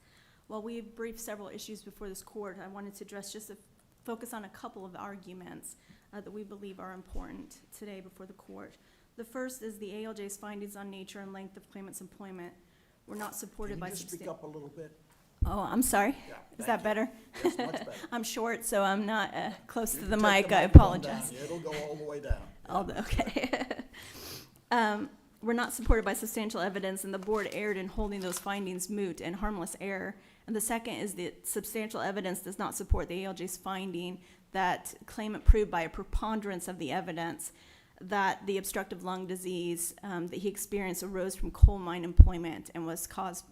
While we have briefed several issues before this court, I wanted to focus on a couple of arguments that we believe are important today before the court. The first is the ALJ's findings on nature and length of claimant's employment were not supported Can by you just speak substantial. up a little bit? Oh, I'm sorry. Yeah, Is thank that you. better? Yes, much better. I'm short, so I'm not close to You the can take mic. I microphone down. apologize. It'll go all the way down. Okay. Were not supported by substantial evidence, and the board erred in holding those findings moot and harmless error. And the second is that substantial evidence does not support the ALJ's finding that claimant proved by a preponderance of the evidence that the obstructive lung disease that he experienced arose from coal mine employment and caused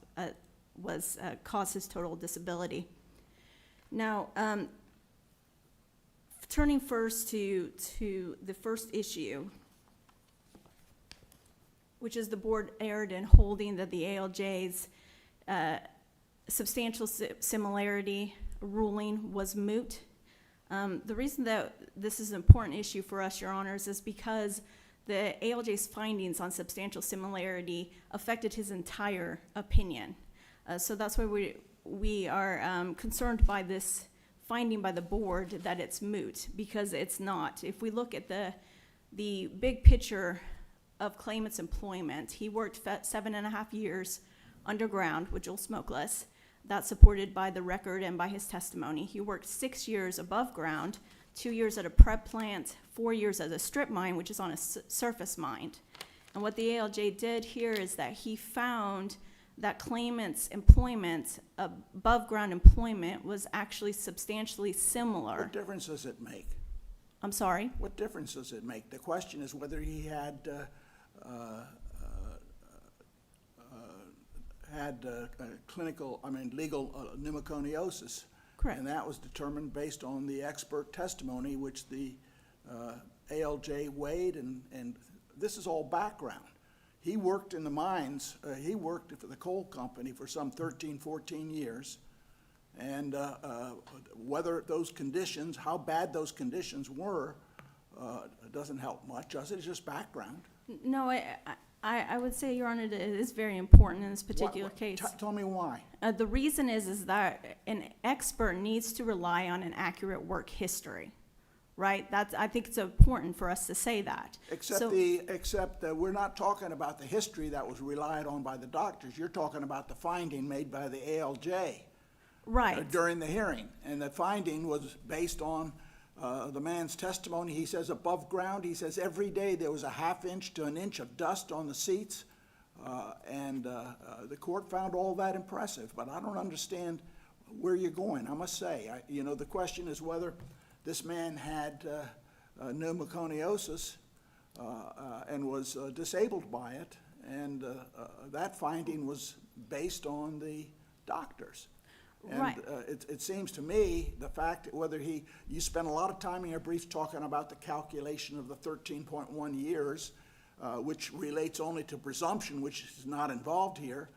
his total disability. Now, turning first to the first issue, which is the board erred in holding that the ALJ's substantial similarity ruling was moot. The reason that this is an important issue for us, Your Honors, is because the ALJ's findings on substantial similarity affected his entire opinion. So that's why we are concerned by this finding by the board that it's moot, because it's not. If we look at the big picture of claimant's employment, he worked 7.5 years underground with Joel Smokeless. That's supported by the record and by his testimony. He worked 6 years above ground, 2 years at a prep plant, 4 years at a strip mine, which is on a surface mine. And what the ALJ did here is that he found that claimant's employment, above ground employment, was actually substantially similar. What difference does it make? I'm sorry? What difference does it make? The question is whether he had legal pneumoconiosis. Correct. And that was determined based on the expert testimony, which the ALJ weighed, and this is all background. He worked in the mines, he worked for the coal company for some 13, 14 years, and whether those conditions, how bad those conditions were, doesn't help much, does it? It's just background. No, I would say, Your Honor, that it is very important in this particular case. Tell me why. The reason is that an expert needs to rely on an accurate work history, right? I think it's important for us to say that. Except that we're not talking about the history that was relied on by the doctors. You're talking about the finding made by the ALJ. Right. During the hearing. And the finding was based on the man's testimony. He says above ground, he says every day there was a 1/2 inch to 1 inch of dust on the seats. The court found all that impressive, but I don't understand where you're going, I must say. The question is whether this man had pneumoconiosis and was disabled by it, and that finding was based on the doctors. And Right. It seems to me, the fact whether you spent a lot of time in your briefs talking about the calculation of the 13.1 years, which relates only to presumption, which is not involved here,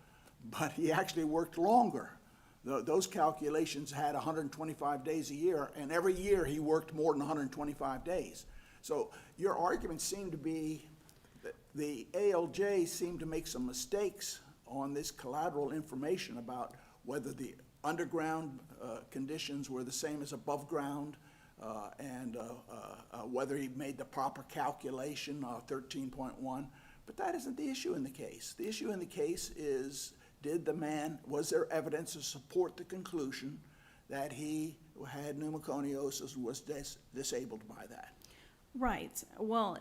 but he actually worked longer. Those calculations had 125 days a year, and every year he worked more than 125 days. So your arguments seem to be that the ALJ seemed to make some mistakes on this collateral information about whether the underground conditions were the same as above ground, and whether he made the proper calculation, 13.1. But that isn't the issue in the case. The issue in the case is, was there evidence to support the conclusion that he had pneumoconiosis and was disabled by that? Right. Well,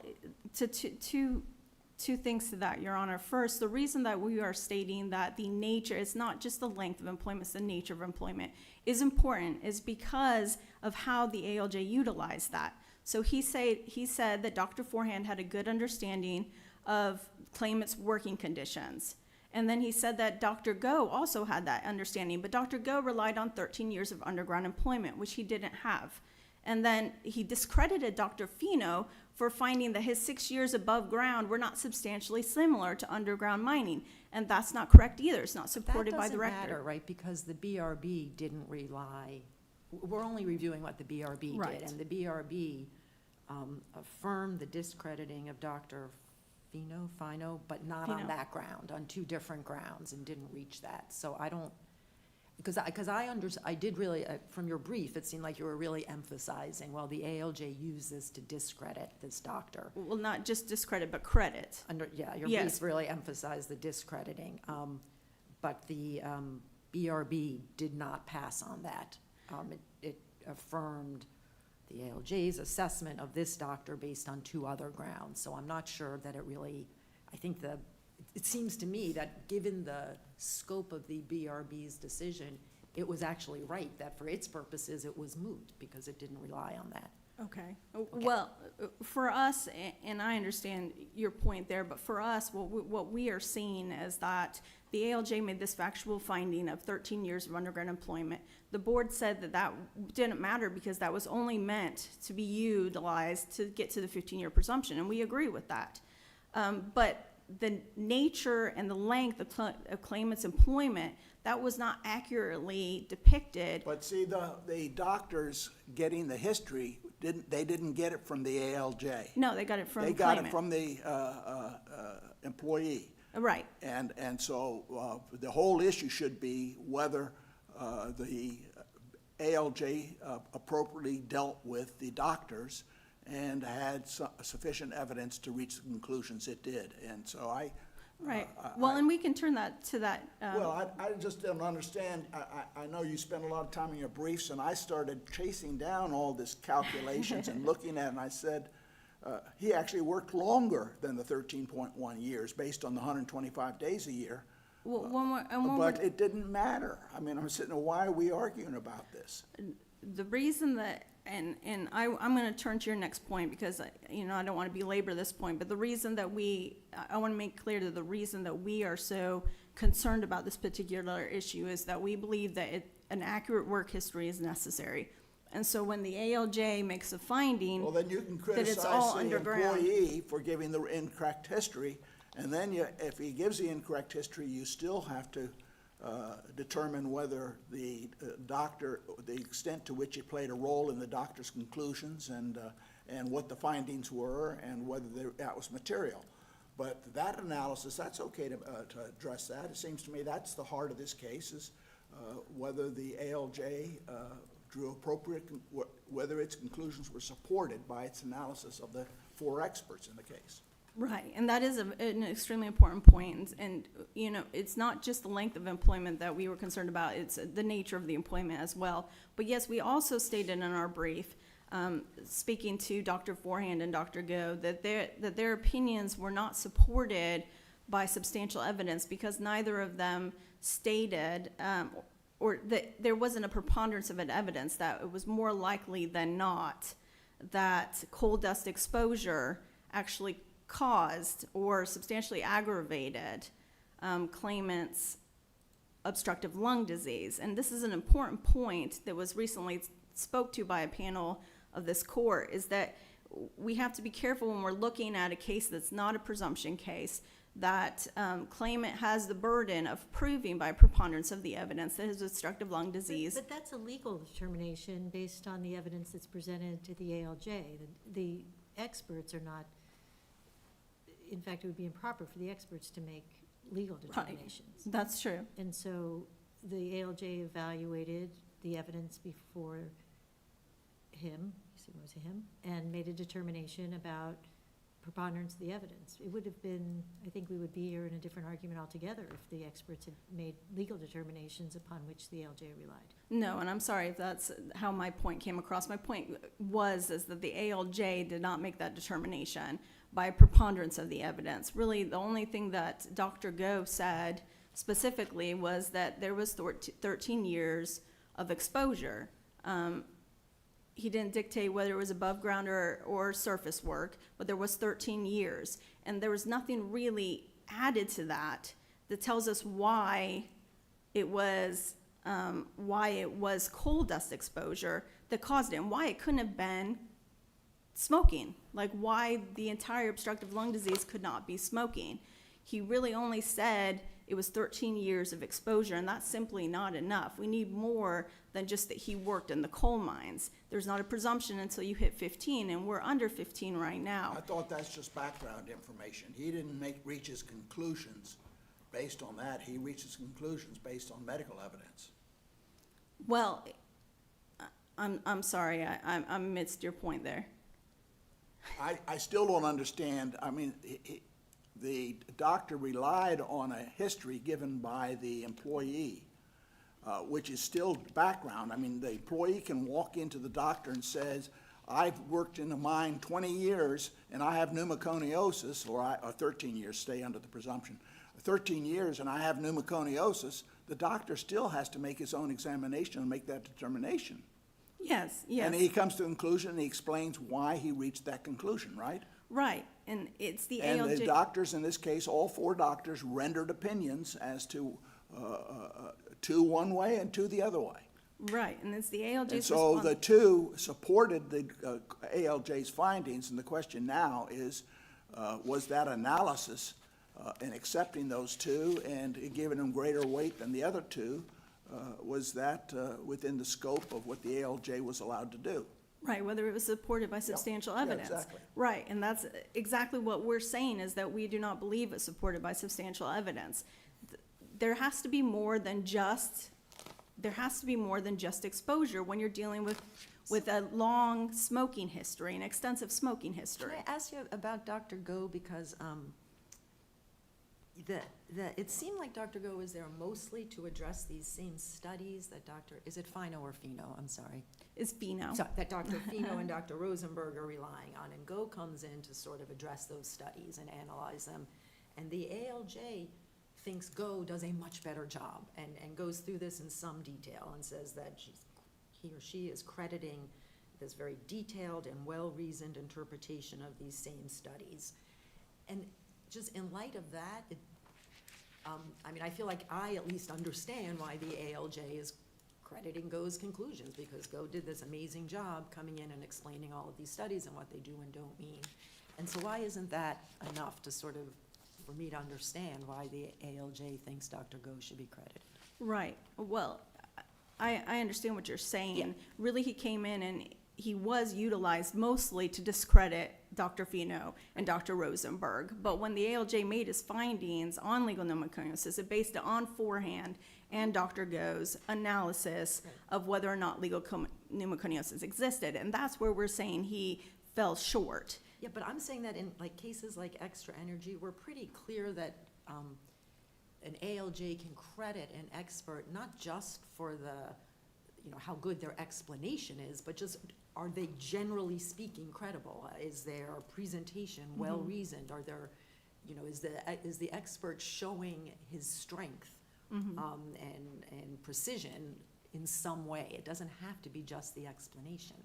two things to that, Your Honor. First, the reason that we are stating that the nature, it's not just the length of employment, it's the nature of employment, is important is because of how the ALJ utilized that. So he said that Dr. Forehand had a good understanding of claimant's working conditions. And then he said that Dr. Go also had that understanding, but Dr. Go relied on 13 years of underground employment, which he didn't have. And then he discredited Dr. Fino for finding that his 6 years above ground were not substantially similar to underground mining. And that's not correct either. It's not supported by the record. That doesn't matter, right? Because the BRB didn't rely, we're only reviewing what the BRB Right. did. And the BRB affirmed the discrediting of Dr. Fino, but not on Fino. that ground, on two different grounds, and didn't reach that. So Because I did really, from your brief, it seemed like you were really emphasizing, well, the ALJ used this to discredit this doctor. Well, not just discredit, but credit. Yeah, your Yes. brief really emphasized the discrediting, but the BRB did not pass on that. It affirmed the ALJ's assessment of this doctor based on 2 other grounds. So I'm not sure that it really, I think it seems to me that given the scope of the BRB's decision, it was actually right that for its purposes, it was moot because it didn't rely on that. Okay. Well, for us, and I understand your point there, but for us, what we are seeing is that the ALJ made this factual finding of 13 years of undergrad employment. The board said that that didn't matter because that was only meant to be utilized to get to the 15-year presumption, and we agree with that. But the nature and the length of claimant's employment, that was not accurately depicted. But see, the doctors getting the history, they didn't get it from the ALJ. No, they got it from They the got claimant. it from the employee. Right. And so the whole issue should be whether the ALJ appropriately dealt with the doctors and had sufficient evidence to reach the conclusions it did. And so Right. Well, and we can turn that to that. Well, I just don't understand. I know you spent a lot of time in your briefs, and I started chasing down all this calculations and looking at it, and I said, he actually worked longer than the 13.1 years based on the 125 days a year. Well, one more, But it didn't matter. I mean, I'm sitting there, why are we arguing about this? the reason that, and I'm going to turn to your next point because, I don't want to belabor this point, but the reason that I want to make clear that the reason that we are so concerned about this particular issue is that we believe that an accurate work history is necessary. And so when the ALJ makes a finding, Well, then you can that it's criticize all the underground. employee for giving the incorrect history, and then if he gives the incorrect history, you still have to determine whether the doctor, the extent to which it played a role in the doctor's conclusions and what the findings were and whether that was material. But that analysis, that's okay to address that. It seems to me that's the heart of this case is whether the ALJ drew appropriate, whether its conclusions were supported by its analysis of the 4 experts in the case. Right, and that is an extremely important point. And, it's not just the length of employment that we were concerned about, it's the nature of the employment as well. But yes, we also stated in our brief, speaking to Dr. Forehand and Dr. Go, that their opinions were not supported by substantial evidence because neither of them stated, or that there wasn't a preponderance of evidence that it was more likely than not that coal dust exposure actually caused or substantially aggravated claimant's obstructive lung disease. And this is an important point that was recently spoke to by a panel of this court, is that we have to be careful when we're looking at a case that's not a presumption case, that claimant has the burden of proving by preponderance of the evidence that his obstructive lung disease. But that's a legal determination based on the evidence that's presented to the ALJ. The experts are not, in fact, it would be improper for the experts to make legal determinations. That's true. And so the ALJ evaluated the evidence before him, it was him, and made a determination about preponderance of the evidence. It would have been, I think we would be here in a different argument altogether if the experts had made legal determinations upon which the ALJ relied. No, and I'm sorry if that's how my point came across. My point is that the ALJ did not make that determination by preponderance of the evidence. Really, the only thing that Dr. Go said specifically was that there was 13 years of exposure. He didn't dictate whether it was above ground or surface work, but there was 13 years. And there was nothing really added to that tells us why it was coal dust exposure that caused it, and why it couldn't have been smoking, like why the entire obstructive lung disease could not be smoking. He really only said it was 13 years of exposure, and that's simply not enough. We need more than just that he worked in the coal mines. There's not a presumption until you hit 15, and we're under 15 right now. I thought that's just background information. He didn't reach his conclusions based on that. He reached his conclusions based on medical evidence. Well, I'm sorry, I missed your point there. I still don't understand. I mean, the doctor relied on a history given by the employee, which is still background. I mean, the employee can walk into the doctor and says, I've worked in a mine 20 years and I have pneumoconiosis, or 13 years, stay under the presumption, 13 years and I have pneumoconiosis. The doctor still has to make his own examination and make that determination. Yes, yes. And he comes to a conclusion and he explains why he reached that conclusion, right? Right, and it's the And ALJ. the doctors, in this case, all 4 doctors rendered opinions as to two one way and two the other way. Right, and it's the ALJ's And so response. the 2 supported the ALJ's findings, and the question now is, was that analysis in accepting those 2 and giving them greater weight than the other 2, was that within the scope of what the ALJ was allowed to do? Right, whether it was supported by substantial Yeah, evidence. exactly. Right, and that's exactly what we're saying, is that we do not believe it's supported by substantial evidence. There has to be more than just, exposure when you're dealing with a long smoking history, an extensive smoking history. Can I ask you about Dr. Go, because it seemed like Dr. Go was there mostly to address these same studies that is it Fino or Fino? I'm sorry. Is Fino. So, that Dr. Fino and Dr. Rosenberg are relying on, and Go comes in to sort of address those studies and analyze them. And the ALJ thinks Go does a much better job, and goes through this in some detail and says that he or she is crediting this very detailed and well-reasoned interpretation of these same studies. And just in light of that, I mean, I feel like I at least understand why the ALJ is crediting Go's conclusions, because Go did this amazing job coming in and explaining all of these studies and what they do and don't mean. And so why isn't that enough to sort of, for me to understand why the ALJ thinks Dr. Go should be credited? Right, well, I understand what you're saying. Yeah. Really, he came in and he was utilized mostly to discredit Dr. Fino and Dr. Rosenberg. But when the ALJ made his findings on legal pneumoconiosis, it based it on Forehand and Dr. Go's analysis of whether or not legal pneumoconiosis existed. And that's where we're saying he fell short. Yeah, but I'm saying that in like cases like Extra Energy, we're pretty clear that an ALJ can credit an expert not just for the, how good their explanation is, but just, are they generally speaking credible? Is their presentation well-reasoned? Are there, is the expert showing his strength and precision in some way? It doesn't have to be just the explanation.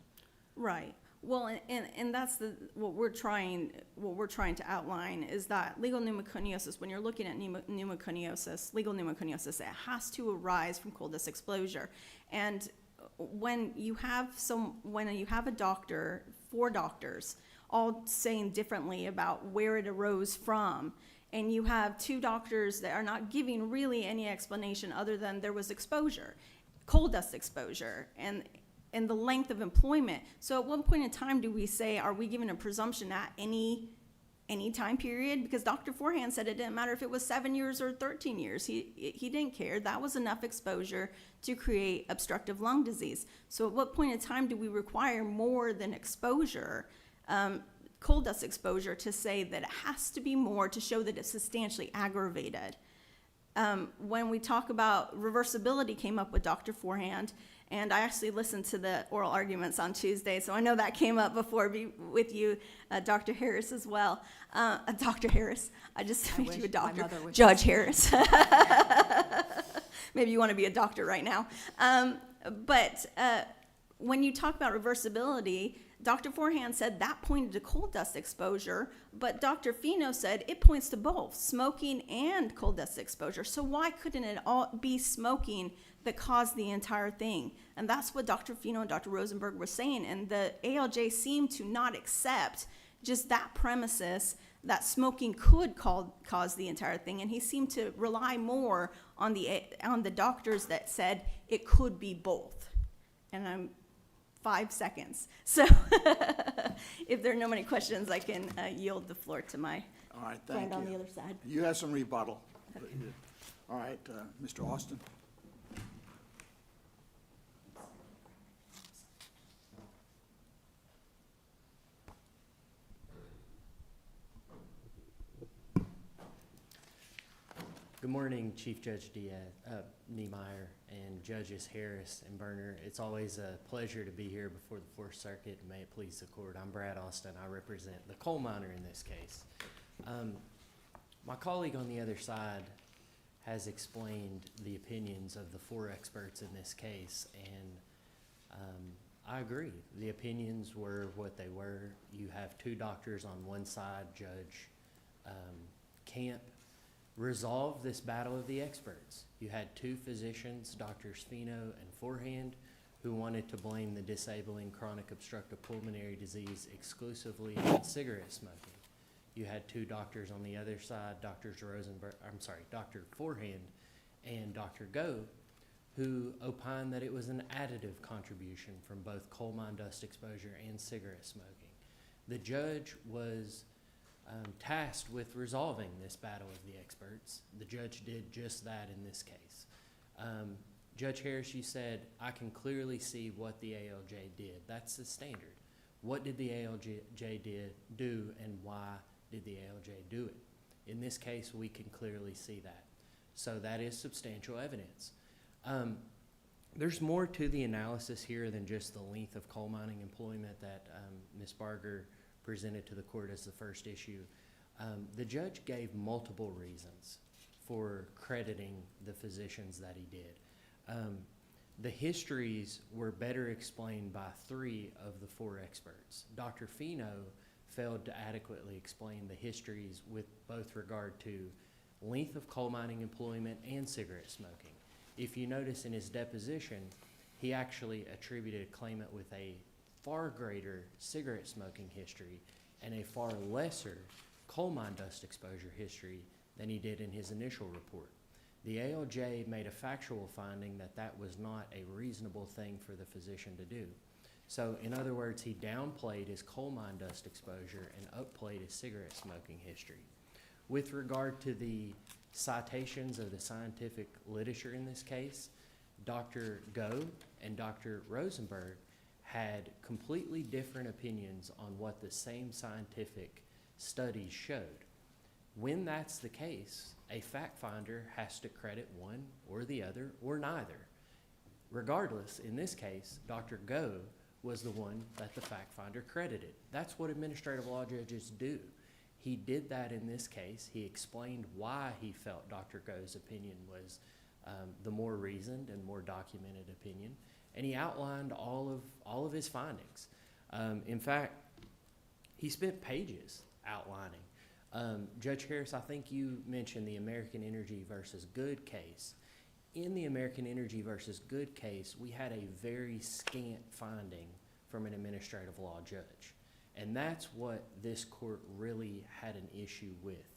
Right. Well, and that's what we're trying to outline, is that legal pneumoconiosis, when you're looking at pneumoconiosis, legal pneumoconiosis, it has to arise from coal dust exposure. And when you have a doctor, 4 doctors, all saying differently about where it arose from, and you have 2 doctors that are not giving really any explanation other than there was exposure, coal dust exposure, and the length of employment. So at one point in time, do we say, are we given a presumption at any time period? Because Dr. Forehand said it didn't matter if it was 7 years or 13 years. He didn't care. That was enough exposure to create obstructive lung disease. So at what point in time do we require more than exposure, coal dust exposure, to say that it has to be more to show that it's substantially aggravated? When we talk about reversibility, came up with Dr. Forehand, and I actually listened to the oral arguments on Tuesday, so I know that came up before with you, Dr. Harris, as well. Dr. Harris, I just made you a doctor. My mother wishes. Judge Harris. Maybe you want to be a doctor right now. But when you talk about reversibility, Dr. Forehand said that pointed to coal dust exposure, but Dr. Fino said it points to both smoking and coal dust exposure. So why couldn't it all be smoking that caused the entire thing? And that's what Dr. Fino and Dr. Rosenberg were saying. And the ALJ seemed to not accept just that premises that smoking could cause the entire thing. And he seemed to rely more on the doctors that said it could be both. And I'm 5 seconds. So if there are no many questions, I can yield the floor to my All right, thank friend you. on the other side. You have some rebuttal. All right, Mr. Austin. Good morning, Chief Judge Niemeyer and Judges Harris and Berner. It's always a pleasure to be here before the Fourth Circuit. May it please the court. I'm Brad Austin. I represent the coal miner in this case. My colleague on the other side has explained the opinions of the 4 experts in this case, and I agree. The opinions were what they were. You have 2 doctors on one side. Judge Camp resolved this battle of the experts. You had 2 physicians, Drs. Fino and Forehand, who wanted to blame the disabling chronic obstructive pulmonary disease exclusively on cigarette smoking. You had 2 doctors on the other side, Dr. Forehand and Dr. Go, who opined that it was an additive contribution from both coal mine dust exposure and cigarette smoking. The judge was tasked with resolving this battle of the experts. The judge did just that in this case. Judge Harris, you said, I can clearly see what the ALJ did. That's the standard. What did the ALJ do, and why did the ALJ do it? In this case, we can clearly see that. So that is substantial evidence. There's more to the analysis here than just the length of coal mining employment that Ms. Barger presented to the court as the first issue. The judge gave multiple reasons for crediting the physicians that he did. The histories were better explained by 3 of the 4 experts. Dr. Fino failed to adequately explain the histories with both regard to length of coal mining employment and cigarette smoking. If you notice in his deposition, he actually attributed a claimant with a far greater cigarette smoking history and a far lesser coal mine dust exposure history than he did in his initial report. The ALJ made a factual finding that that was not a reasonable thing for the physician to do. So in other words, he downplayed his coal mine dust exposure and upplayed his cigarette smoking history. With regard to the citations of the scientific literature in this case, Dr. Go and Dr. Rosenberg had completely different opinions on what the same scientific studies showed. When that's the case, a fact finder has to credit one or the other or neither. Regardless, in this case, Dr. Go was the one that the fact finder credited. That's what administrative law judges do. He did that in this case. He explained why he felt Dr. Go's opinion was the more reasoned and more documented opinion, and he outlined all of his findings. In fact, he spent pages outlining. Judge Harris, I think you mentioned the American Energy versus Good case. In the American Energy versus Good case, we had a very scant finding from an administrative law judge. And that's what this court really had an issue with.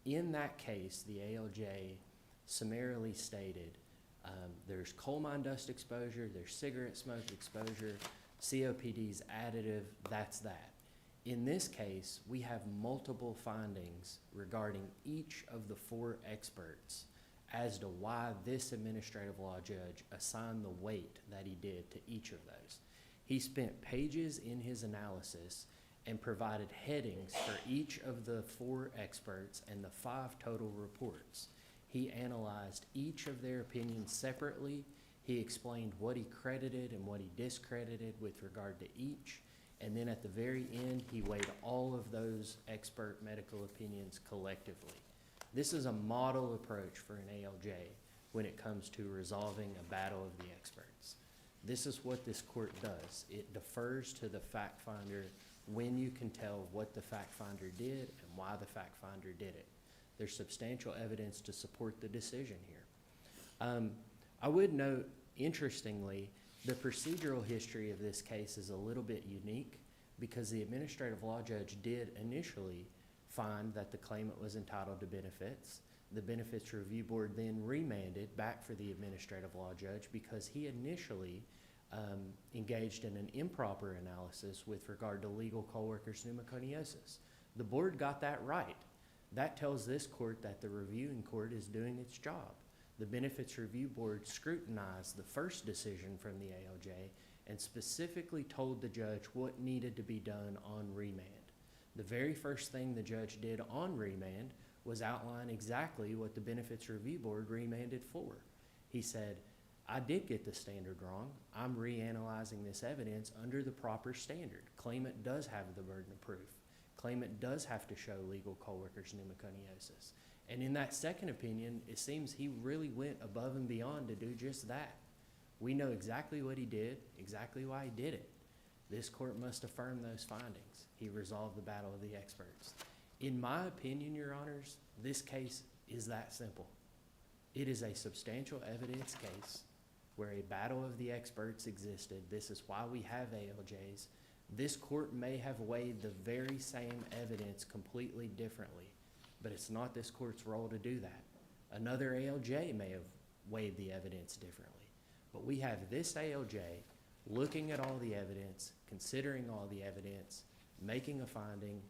In that case, the ALJ summarily stated there's coal mine dust exposure, there's cigarette smoke exposure, COPD's additive, that's that. In this case, we have multiple findings regarding each of the 4 experts as to why this administrative law judge assigned the weight that he did to each of those. He spent pages in his analysis and provided headings for each of the 4 experts and the 5 total reports. He analyzed each of their opinions separately. He explained what he credited and what he discredited with regard to each. And then at the very end, he weighed all of those expert medical opinions collectively. This is a model approach for an ALJ when it comes to resolving a battle of the experts. This is what this court does. It defers to the fact finder when you can tell what the fact finder did and why the fact finder did it. There's substantial evidence to support the decision here. I would note, interestingly, the procedural history of this case is a little bit unique because the administrative law judge did initially find that the claimant was entitled to benefits. The Benefits Review Board then remanded back for the administrative law judge because he initially engaged in an improper analysis with regard to legal coworkers' pneumoconiosis. The board got that right. That tells this court that the reviewing court is doing its job. The Benefits Review Board scrutinized the first decision from the ALJ and specifically told the judge what needed to be done on remand. The very first thing the judge did on remand was outline exactly what the Benefits Review Board remanded for. He said, I did get the standard wrong. I'm reanalyzing this evidence under the proper standard. Claimant does have the burden of proof. Claimant does have to show legal coworkers pneumoconiosis. And in that second opinion, it seems he really went above and beyond to do just that. We know exactly what he did, exactly why he did it. This court must affirm those findings. He resolved the battle of the experts. In my opinion, Your Honors, this case is that simple. It is a substantial evidence case where a battle of the experts existed. This is why we have ALJs. This court may have weighed the very same evidence completely differently, but it's not this court's role to do that. Another ALJ may have weighed the evidence differently, but we have this ALJ looking at all the evidence, considering all the evidence, making a finding,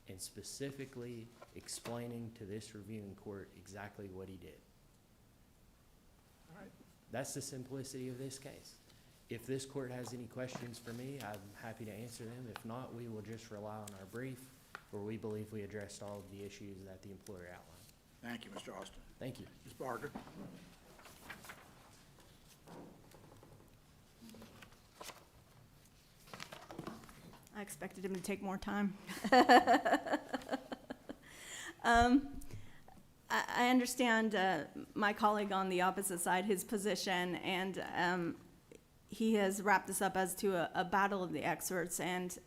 and specifically explaining to this reviewing court exactly what he did. All right. That's the simplicity of this case. If this court has any questions for me, I'm happy to answer them. If not, we will just rely on our brief, where we believe we addressed all of the issues that the employer outlined. Thank you, Mr. Austin. Thank you. Ms. Barger? I expected him to take more time. I understand my colleague on the opposite side, his position, and he has wrapped this up as to a battle of the experts. And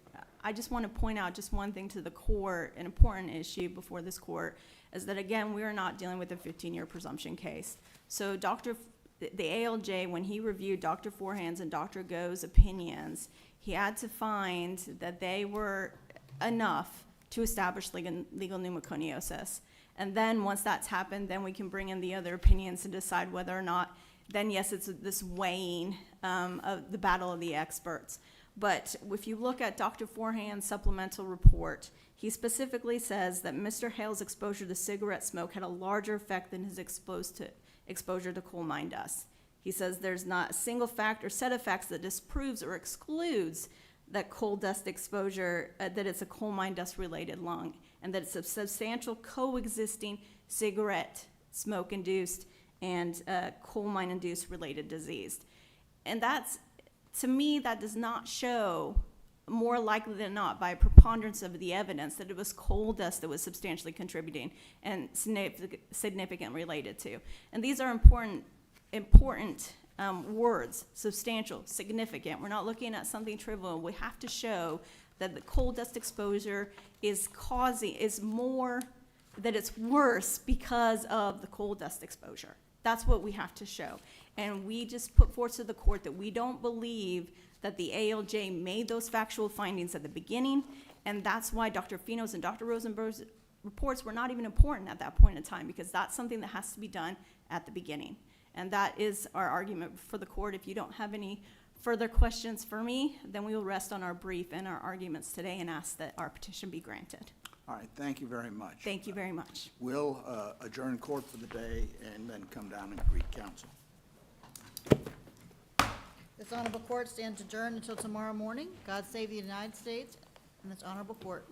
I just want to point out just one thing to the court, an important issue before this court, is that, again, we are not dealing with a 15-year presumption case. So the ALJ, when he reviewed Dr. Forehand's and Dr. Go's opinions, he had to find that they were enough to establish legal pneumoconiosis. And then once that's happened, then we can bring in the other opinions and decide whether or not, then yes, it's this weighing of the battle of the experts. But if you look at Dr. Forehand's supplemental report, he specifically says that Mr. Hale's exposure to cigarette smoke had a larger effect than his exposure to coal mine dust. He says there's not a single fact or set of facts that disproves or excludes that coal dust exposure, that it's a coal mine dust related lung, and that it's a substantial coexisting cigarette smoke induced and coal mine induced related disease. And that's, to me, that does not show, more likely than not, by a preponderance of the evidence, that it was coal dust that was substantially contributing and significant related to. And these are important words: substantial, significant. We're not looking at something trivial. We have to show that the coal dust exposure is that it's worse because of the coal dust exposure. That's what we have to show. And we just put forth to the court that we don't believe that the ALJ made those factual findings at the beginning, and that's why Dr. Fino's and Dr. Rosenberg's reports were not even important at that point in time, because that's something that has to be done at the beginning. And that is our argument for the court. If you don't have any further questions for me, then we will rest on our brief and our arguments today and ask that our petition be granted. All right, thank you very much. Thank you very much. We'll adjourn court for the day and then come down and greet counsel. This honorable court stands adjourned until tomorrow morning. God save the United States and this honorable court.